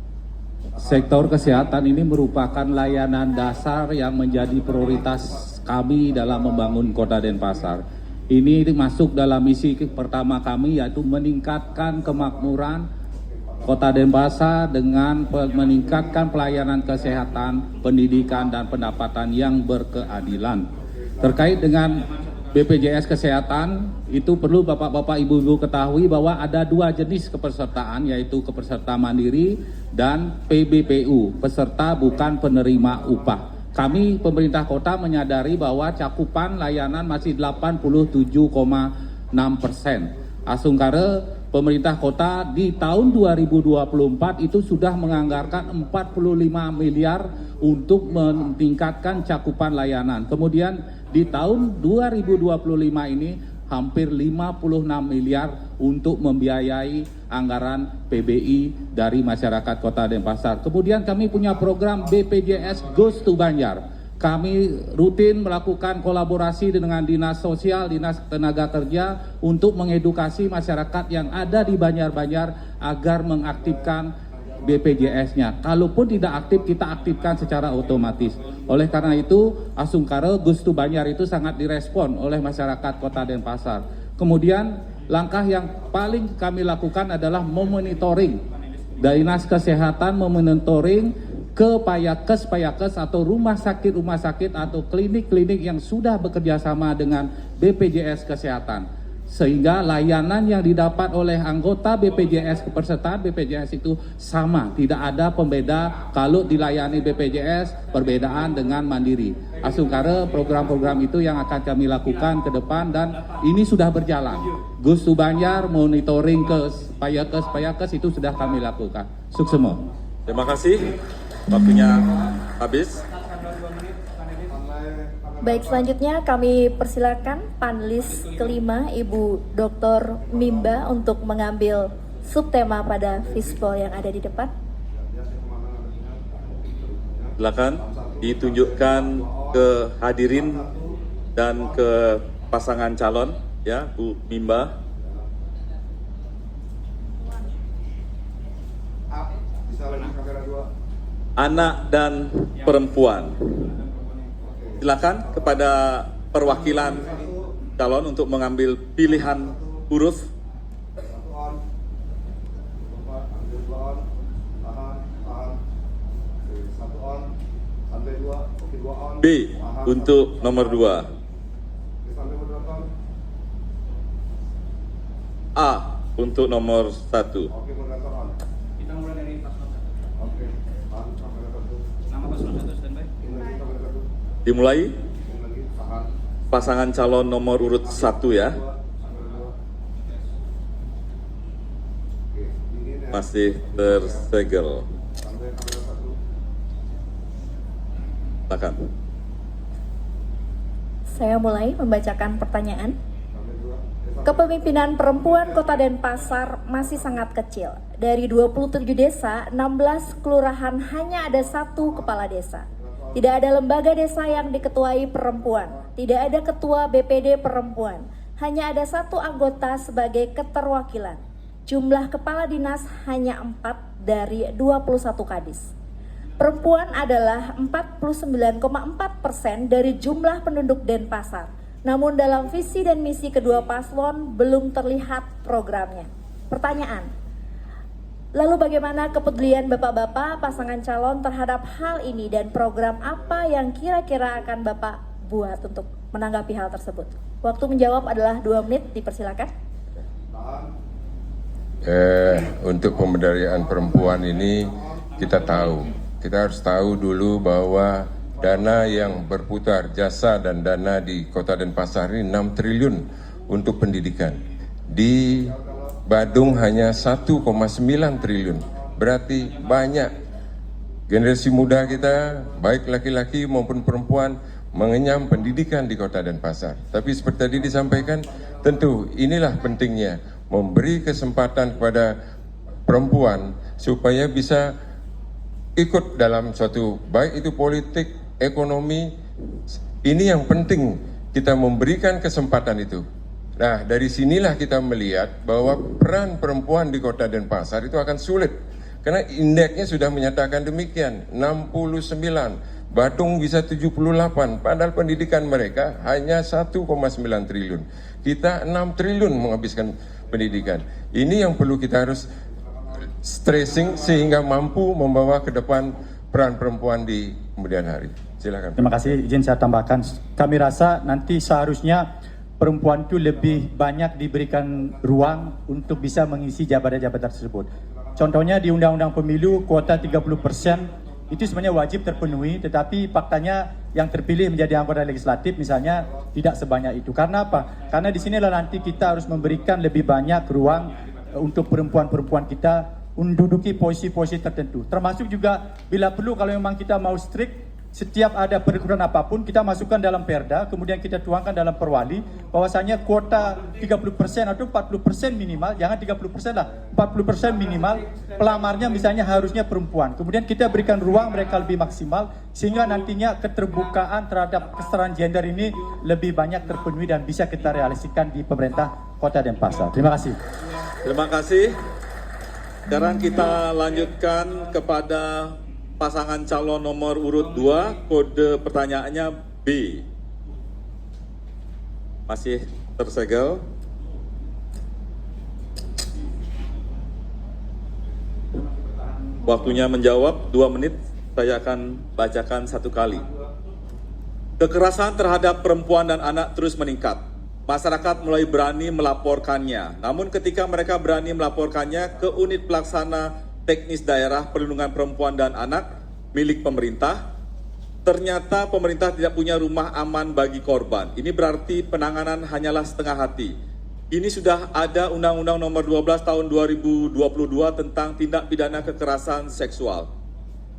Sektor kesehatan ini merupakan layanan dasar yang menjadi prioritas kami dalam membangun Kota Denpasar. Ini masuk dalam misi pertama kami, yaitu meningkatkan kemakmuran Kota Denpasar dengan meningkatkan pelayanan kesehatan, pendidikan, dan pendapatan yang berkeadilan. Terkait dengan BPJS Kesehatan itu perlu Bapak-Bapak Ibu-Ibu ketahui bahwa ada 2 jenis kepesertaan, yaitu kepeserta mandiri dan PBPU, peserta bukan penerima upah. Kami pemerintah kota menyadari bahwa cakupan layanan masih 87,6%. Asungkara pemerintah kota di tahun 2024 itu sudah menganggarkan 45 miliar untuk meningkatkan cakupan layanan. Kemudian di tahun 2025 ini hampir 56 miliar untuk membiayai anggaran PBI dari masyarakat Kota Denpasar. Kemudian kami punya program BPJS Goes to Banjar. Kami rutin melakukan kolaborasi dengan Dinas Sosial, Dinas Tenaga Kerja untuk mengedukasi masyarakat yang ada di Banjar-Banjar agar mengaktifkan BPJS-nya. Kalaupun tidak aktif, kita aktifkan secara otomatis. Oleh karena itu, Asungkara Goes to Banjar itu sangat direspon oleh masyarakat Kota Denpasar. Kemudian, langkah yang paling kami lakukan adalah memonitoring. Dinas Kesehatan memonitoring ke payakes atau rumah sakit atau klinik-klinik yang sudah bekerja sama dengan BPJS Kesehatan, sehingga layanan yang didapat oleh anggota BPJS kepesertaan BPJS itu sama, tidak ada pembeda kalau dilayani BPJS perbedaan dengan mandiri. Asungkara program-program itu yang akan kami lakukan ke depan dan ini sudah berjalan. Goes to Banjar, monitoring ke payakes itu sudah kami lakukan. Suksema. Terima kasih. Waktunya habis. Baik, selanjutnya kami persilakan panelis kelima Ibu Dr. Mimba untuk mengambil subtema pada Fispol yang ada di depan. Silakan ditunjukkan ke hadirin dan ke pasangan calon, ya, Bu Mimba. Anak dan perempuan. Silakan kepada perwakilan calon untuk mengambil pilihan huruf. B untuk nomor 2. A untuk nomor 1. Kita mulai dari paslon 1. Oke. Nama paslon 1 standby. Dimulai. Pasangan calon nomor urut 1 ya. Masih tersegel. Silakan. Saya mulai membacakan pertanyaan. Kepemimpinan perempuan Kota Denpasar masih sangat kecil. Dari 27 desa, 16 kelurahan hanya ada 1 kepala desa. Tidak ada lembaga desa yang diketuai perempuan. Tidak ada ketua BPD perempuan. Hanya ada 1 anggota sebagai keterwakilan. Jumlah kepala dinas hanya 4 dari 21 kadis. Perempuan adalah 49,4% dari jumlah penduduk Denpasar. Namun dalam visi dan misi kedua paslon belum terlihat programnya. Pertanyaan, lalu bagaimana kepedulian Bapak-Bapak pasangan calon terhadap hal ini dan program apa yang kira-kira akan Bapak buat untuk menanggapi hal tersebut? Waktu menjawab adalah 2 menit, dipersilakan. Untuk pemberdayaan perempuan ini kita harus tahu dulu bahwa dana yang berputar jasa dan dana di Kota Denpasar ini 6 triliun untuk pendidikan. Di Badung hanya 1,9 triliun. Berarti banyak generasi muda kita, baik laki-laki maupun perempuan, mengenyam pendidikan di Kota Denpasar. Tapi seperti tadi disampaikan, tentu inilah pentingnya memberi kesempatan kepada perempuan supaya bisa ikut dalam suatu, baik itu politik, ekonomi. Ini yang penting, kita memberikan kesempatan itu. Nah, dari sinilah kita melihat bahwa peran perempuan di Kota Denpasar itu akan sulit. Karena indeksnya sudah menyatakan demikian, 69. Badung bisa 78, padahal pendidikan mereka hanya 1,9 triliun. Kita 6 triliun menghabiskan pendidikan. Ini yang perlu kita harus stressing sehingga mampu membawa ke depan peran perempuan di kemudian hari. Silakan. Terima kasih, izin saya tambahkan. Kami rasa nanti seharusnya perempuan itu lebih banyak diberikan ruang untuk bisa mengisi jabatan-jabatan tersebut. Contohnya di Undang-Undang Pemilu kuota 30% itu sebenarnya wajib terpenuhi, tetapi faktanya yang terpilih menjadi anggota legislatif misalnya tidak sebanyak itu. Karena apa? Karena di sinilah nanti kita harus memberikan lebih banyak ruang untuk perempuan-perempuan kita menduduki posisi-posisi tertentu. Termasuk juga bila perlu kalau memang kita mau strict, setiap ada peraturan apapun kita masukkan dalam perda, kemudian kita tuangkan dalam perwali bahwasanya kuota 30% atau 40% minimal, jangan 30% lah, 40% minimal pelamarnya misalnya harusnya perempuan. Kemudian kita berikan ruang mereka lebih maksimal sehingga nantinya keterbukaan terhadap kesetaraan gender ini lebih banyak terpenuhi dan bisa kita realisasikan di pemerintah Kota Denpasar. Terima kasih. Terima kasih. Sekarang kita lanjutkan kepada pasangan calon nomor urut 2, kode pertanyaannya B. Masih tersegel. Waktunya menjawab 2 menit, saya akan bacakan 1 kali. Kekerasan terhadap perempuan dan anak terus meningkat. Masyarakat mulai berani melaporkannya. Namun ketika mereka berani melaporkannya ke unit pelaksana teknis daerah perlindungan perempuan dan anak milik pemerintah, ternyata pemerintah tidak punya rumah aman bagi korban. Ini berarti penanganan hanyalah setengah hati. Ini sudah ada Undang-Undang Nomor 12 Tahun 2022 tentang tindak pidana kekerasan seksual.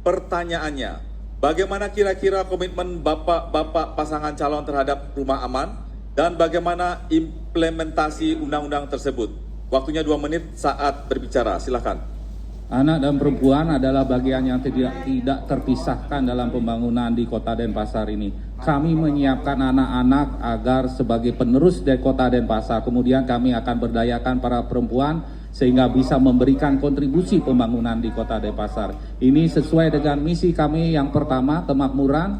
Pertanyaannya, bagaimana kira-kira komitmen Bapak pasangan calon terhadap rumah aman dan bagaimana implementasi undang-undang tersebut? Waktunya 2 menit saat berbicara, silakan. Anak dan perempuan adalah bagian yang tidak terpisahkan dalam pembangunan di Kota Denpasar ini. Kami menyiapkan anak-anak agar sebagai penerus dari Kota Denpasar. Kemudian kami akan berdayakan para perempuan sehingga bisa memberikan kontribusi pembangunan di Kota Denpasar. Ini sesuai dengan misi kami yang pertama, kemakmuran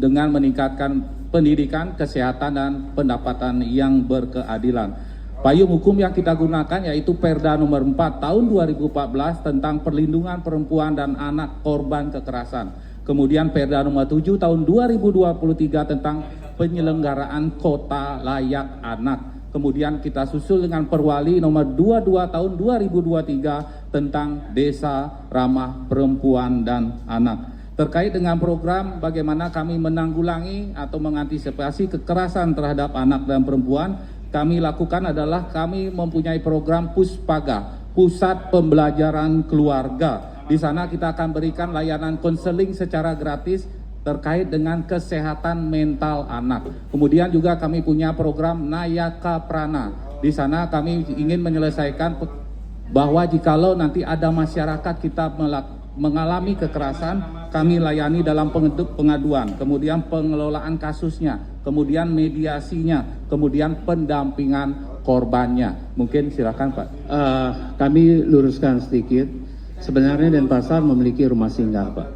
dengan meningkatkan pendidikan, kesehatan, dan pendapatan yang berkeadilan. Payung hukum yang kita gunakan yaitu Perda nomor 4 tahun 2014 tentang perlindungan perempuan dan anak korban kekerasan. Kemudian Perda nomor 7 tahun 2023 tentang penyelenggaraan kota layak anak. Kemudian kita susul dengan Perwali nomor 22 tahun 2023 tentang desa ramah perempuan dan anak. Terkait dengan program bagaimana kami menanggulangi atau mengantisipasi kekerasan terhadap anak dan perempuan, kami lakukan adalah kami mempunyai program Puspaga, Pusat Pembelajaran Keluarga. Di sana kita akan berikan layanan konseling secara gratis terkait dengan kesehatan mental anak. Kemudian juga kami punya program Nayaka Prana. Di sana kami ingin menyelesaikan bahwa jikalau nanti ada masyarakat kita mengalami kekerasan, kami layani dalam pengaduan, kemudian pengelolaan kasusnya, kemudian mediasinya, kemudian pendampingan korbannya. Mungkin silakan Pak. Kami luruskan sedikit, sebenarnya Denpasar memiliki rumah singgah Pak.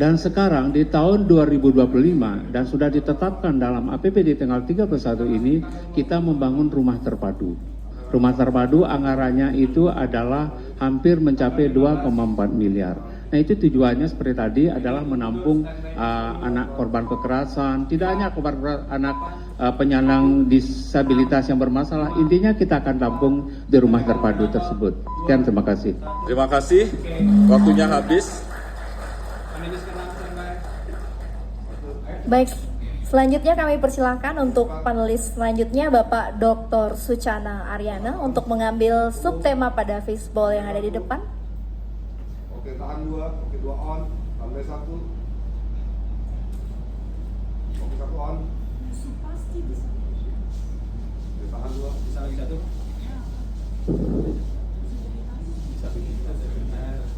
Dan sekarang di tahun 2025 dan sudah ditetapkan dalam APBD tanggal 31 ini, kita membangun rumah terpadu. Rumah terpadu anggarannya itu adalah hampir mencapai 2,4 miliar. Nah itu tujuannya seperti tadi adalah menampung anak korban kekerasan, tidak hanya anak penyandang disabilitas yang bermasalah. Intinya kita akan tampung di rumah terpadu tersebut. Sekian, terima kasih. Terima kasih, waktunya habis. Baik, selanjutnya kami persilahkan untuk panelis selanjutnya Bapak Dr. Sucana Aryana untuk mengambil subtema pada fishbowl yang ada di depan. Oke, tahan 2, oke 2 on, tambah 1. Oke 1 on. Pasti bisa. Oke, tahan 2. Bisa lagi 1.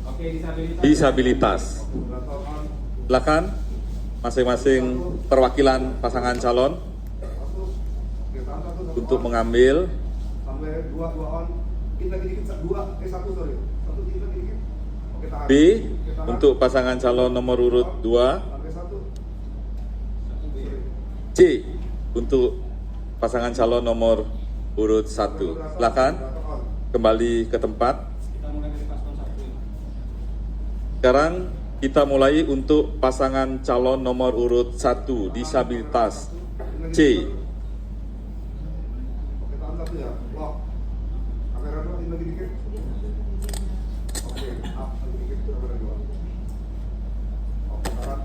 Oke, Disabilitas. Silakan masing-masing perwakilan pasangan calon untuk mengambil. Sampai 2 on. Kita dikit 2, 1 sorry. 1 dikit. Oke, tahan. B untuk pasangan calon nomor urut 2. C untuk pasangan calon nomor urut 1. Silakan kembali ke tempat. Sekarang kita mulai untuk pasangan calon nomor urut 1 disabilitas C. satu ya. Lock. Kamera 2 ini lagi dikit. Oke, up lagi dikit kamera 2. Oke, tahan.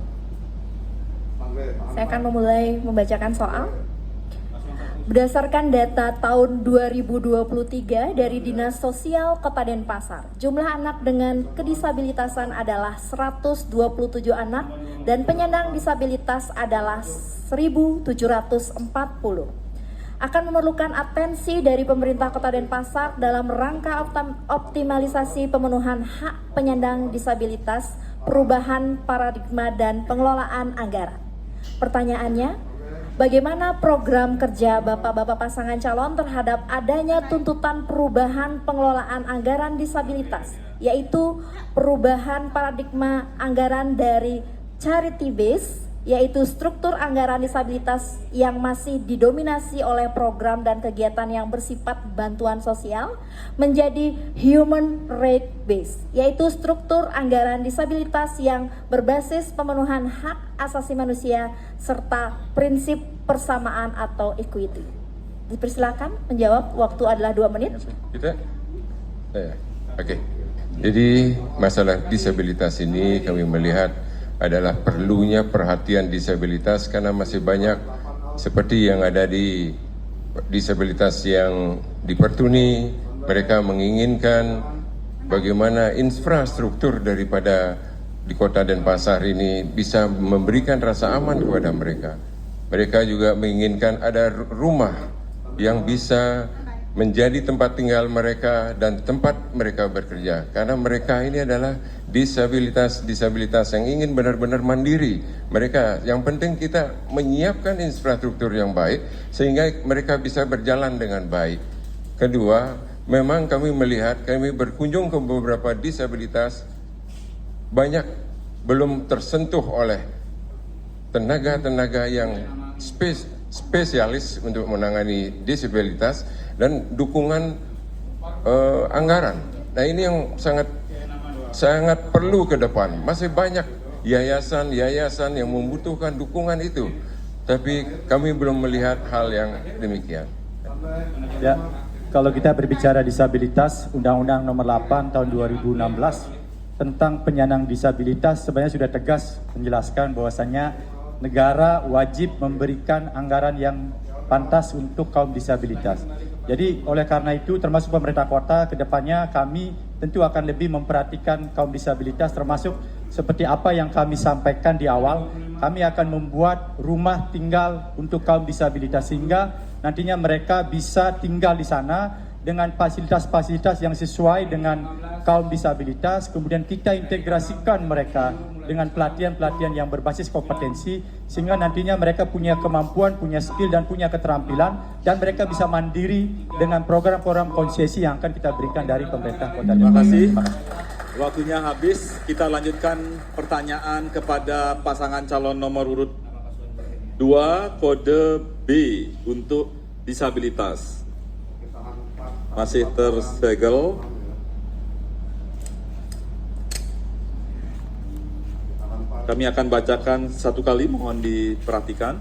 Saya akan memulai membacakan soal. Berdasarkan data tahun 2023 dari Dinas Sosial Kota Denpasar, jumlah anak dengan kedisabilitasan adalah 127 anak dan penyandang disabilitas adalah 1.740. Akan memerlukan atensi dari pemerintah Kota Denpasar dalam rangka optimalisasi pemenuhan hak penyandang disabilitas, perubahan paradigma dan pengelolaan anggaran. Pertanyaannya, bagaimana program kerja Bapak-Bapak pasangan calon terhadap adanya tuntutan perubahan pengelolaan anggaran disabilitas, yaitu perubahan paradigma anggaran dari charity base, yaitu struktur anggaran disabilitas yang masih didominasi oleh program dan kegiatan yang bersifat bantuan sosial, menjadi human right base, yaitu struktur anggaran disabilitas yang berbasis pemenuhan hak asasi manusia serta prinsip persamaan atau equity. Dipersilakan menjawab, waktu adalah 2 menit. Kita? Oke. Jadi masalah disabilitas ini kami melihat adalah perlunya perhatian disabilitas karena masih banyak seperti yang ada di disabilitas yang di Pertuni, mereka menginginkan bagaimana infrastruktur daripada di Kota Denpasar ini bisa memberikan rasa aman kepada mereka. Mereka juga menginginkan ada rumah yang bisa menjadi tempat tinggal mereka dan tempat mereka bekerja. Karena mereka ini adalah disabilitas yang ingin benar-benar mandiri. Mereka, yang penting kita menyiapkan infrastruktur yang baik sehingga mereka bisa berjalan dengan baik. Kedua, memang kami melihat, kami berkunjung ke beberapa disabilitas, banyak belum tersentuh oleh tenaga-tenaga yang spesialis untuk menangani disabilitas dan dukungan anggaran. Nah ini yang sangat perlu ke depan. Masih banyak yayasan-yayasan yang membutuhkan dukungan itu, tapi kami belum melihat hal yang demikian. Ya, kalau kita berbicara disabilitas, Undang-Undang Nomor 8 Tahun 2016 tentang penyandang disabilitas sebenarnya sudah tegas menjelaskan bahwasannya negara wajib memberikan anggaran yang pantas untuk kaum disabilitas. Jadi oleh karena itu termasuk pemerintah kota kedepannya kami tentu akan lebih memperhatikan kaum disabilitas, termasuk seperti apa yang kami sampaikan di awal, kami akan membuat rumah tinggal untuk kaum disabilitas sehingga nantinya mereka bisa tinggal di sana dengan fasilitas-fasilitas yang sesuai dengan kaum disabilitas, kemudian kita integrasikan mereka dengan pelatihan-pelatihan yang berbasis kompetensi sehingga nantinya mereka punya kemampuan, punya skill dan punya keterampilan dan mereka bisa mandiri dengan program-program konsesi yang akan kita berikan dari pemerintah Kota Terima Denpasar. kasih. Waktunya habis. Kita lanjutkan pertanyaan kepada pasangan calon nomor urut 2 kode B untuk disabilitas. Masih tersegel. Kami akan bacakan satu kali, mohon diperhatikan.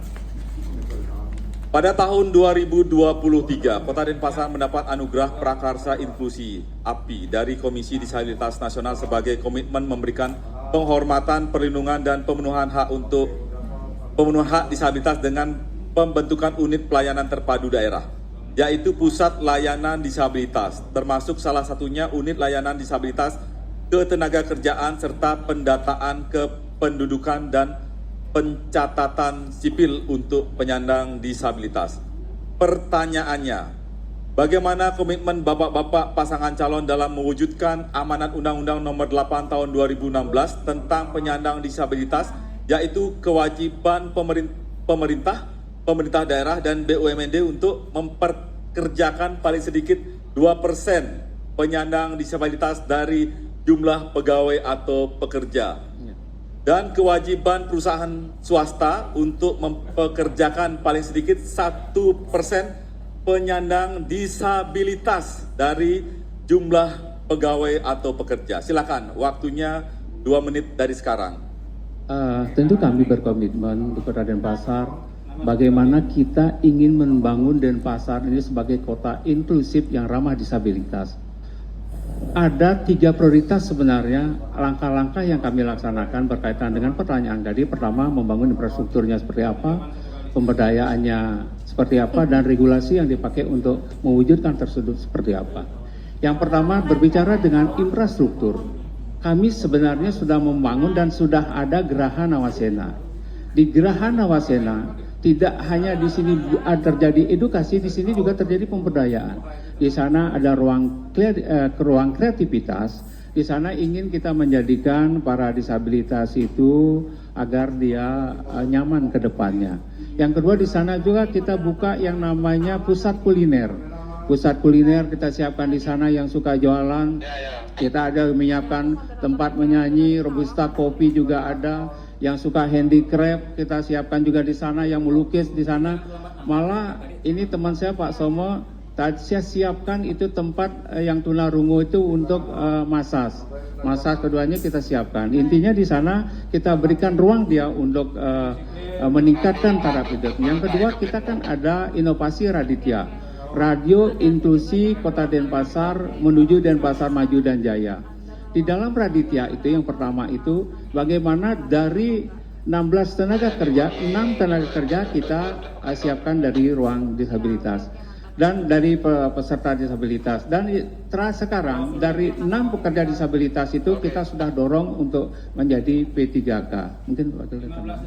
Pada tahun 2023, Kota Denpasar mendapat anugerah Prakarsa Inklusi API dari Komisi Disabilitas Nasional sebagai komitmen memberikan penghormatan, perlindungan, dan pemenuhan hak disabilitas dengan pembentukan unit pelayanan terpadu daerah, yaitu Pusat Layanan Disabilitas, termasuk salah satunya unit layanan disabilitas ketenagakerjaan serta pendataan kependudukan dan pencatatan sipil untuk penyandang disabilitas. Pertanyaannya, bagaimana komitmen Bapak-Bapak pasangan calon dalam mewujudkan amanat Undang-Undang Nomor 8 Tahun 2016 tentang penyandang disabilitas, yaitu kewajiban pemerintah daerah dan BUMD untuk memperkerjakan paling sedikit 2% penyandang disabilitas dari jumlah pegawai atau pekerja, dan kewajiban perusahaan swasta untuk mempekerjakan paling sedikit 1% penyandang disabilitas dari jumlah pegawai atau pekerja. Silakan, waktunya 2 menit dari sekarang. Tentu kami berkomitmen untuk Kota Denpasar bagaimana kita ingin membangun Denpasar ini sebagai kota inklusif yang ramah disabilitas. Ada 3 prioritas sebenarnya langkah-langkah yang kami laksanakan berkaitan dengan pertanyaan tadi. Pertama, membangun infrastrukturnya seperti apa, pemberdayaannya seperti apa, dan regulasi yang dipakai untuk mewujudkan tersebut seperti apa. Yang pertama, berbicara dengan infrastruktur. Kami sebenarnya sudah membangun dan sudah ada Geraha Nawasena. Di Geraha Nawasena tidak hanya di sini terjadi edukasi, di sini juga terjadi pemberdayaan. Di sana ada ruang kreativitas. Di sana ingin kita menjadikan para disabilitas itu agar dia nyaman ke depannya. Yang kedua, di sana juga kita buka yang namanya pusat kuliner. Pusat kuliner kita siapkan di sana, yang suka jualan. Kita ada menyiapkan tempat menyanyi, robusta kopi juga ada. Yang suka handicraft kita siapkan juga di sana, yang melukis di sana. Malah ini teman saya Pak Somo, saya siapkan itu tempat yang tunarungu itu untuk masas keduanya kita siapkan. Intinya di sana kita berikan ruang dia untuk meningkatkan taraf hidup. Yang kedua, kita kan ada inovasi Raditya, Radio Inklusi Kota Denpasar menuju Denpasar Maju dan Jaya. Di dalam Raditya itu yang pertama itu bagaimana dari 16 tenaga kerja, 6 tenaga kerja kita siapkan dari ruang disabilitas dan dari peserta disabilitas. Dan sekarang dari 6 pekerja disabilitas itu kita sudah dorong untuk menjadi P3K. Mungkin Pak tambah.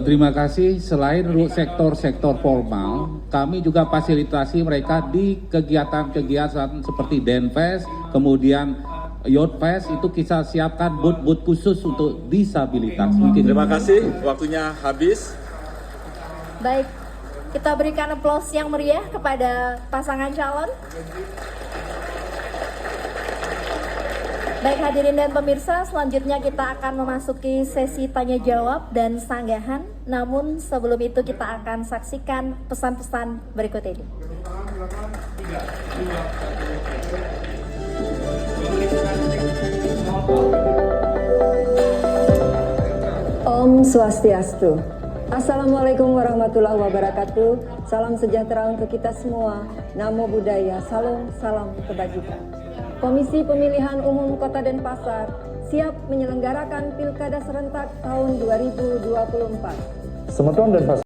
Terima kasih. Selain sektor formal, kami juga fasilitasi mereka di kegiatan-kegiatan seperti Denfest, kemudian Youth Fest, itu kita siapkan booth-booth khusus untuk disabilitas. Mungkin. Terima kasih, waktunya habis. Baik, kita berikan aplaus yang meriah kepada pasangan calon. Baik hadirin dan pemirsa, selanjutnya kita akan memasuki sesi tanya jawab dan sanggahan. Namun sebelum itu kita akan saksikan pesan-pesan berikut ini. Om Swastiastu. Assalamualaikum warahmatullahi wabarakatuh. Salam sejahtera untuk kita semua. Namo Buddhaya, salam kebajikan. Komisi Pemilihan Umum Kota Denpasar siap menyelenggarakan Pilkada serentak tahun 2024. Semeton Denpasar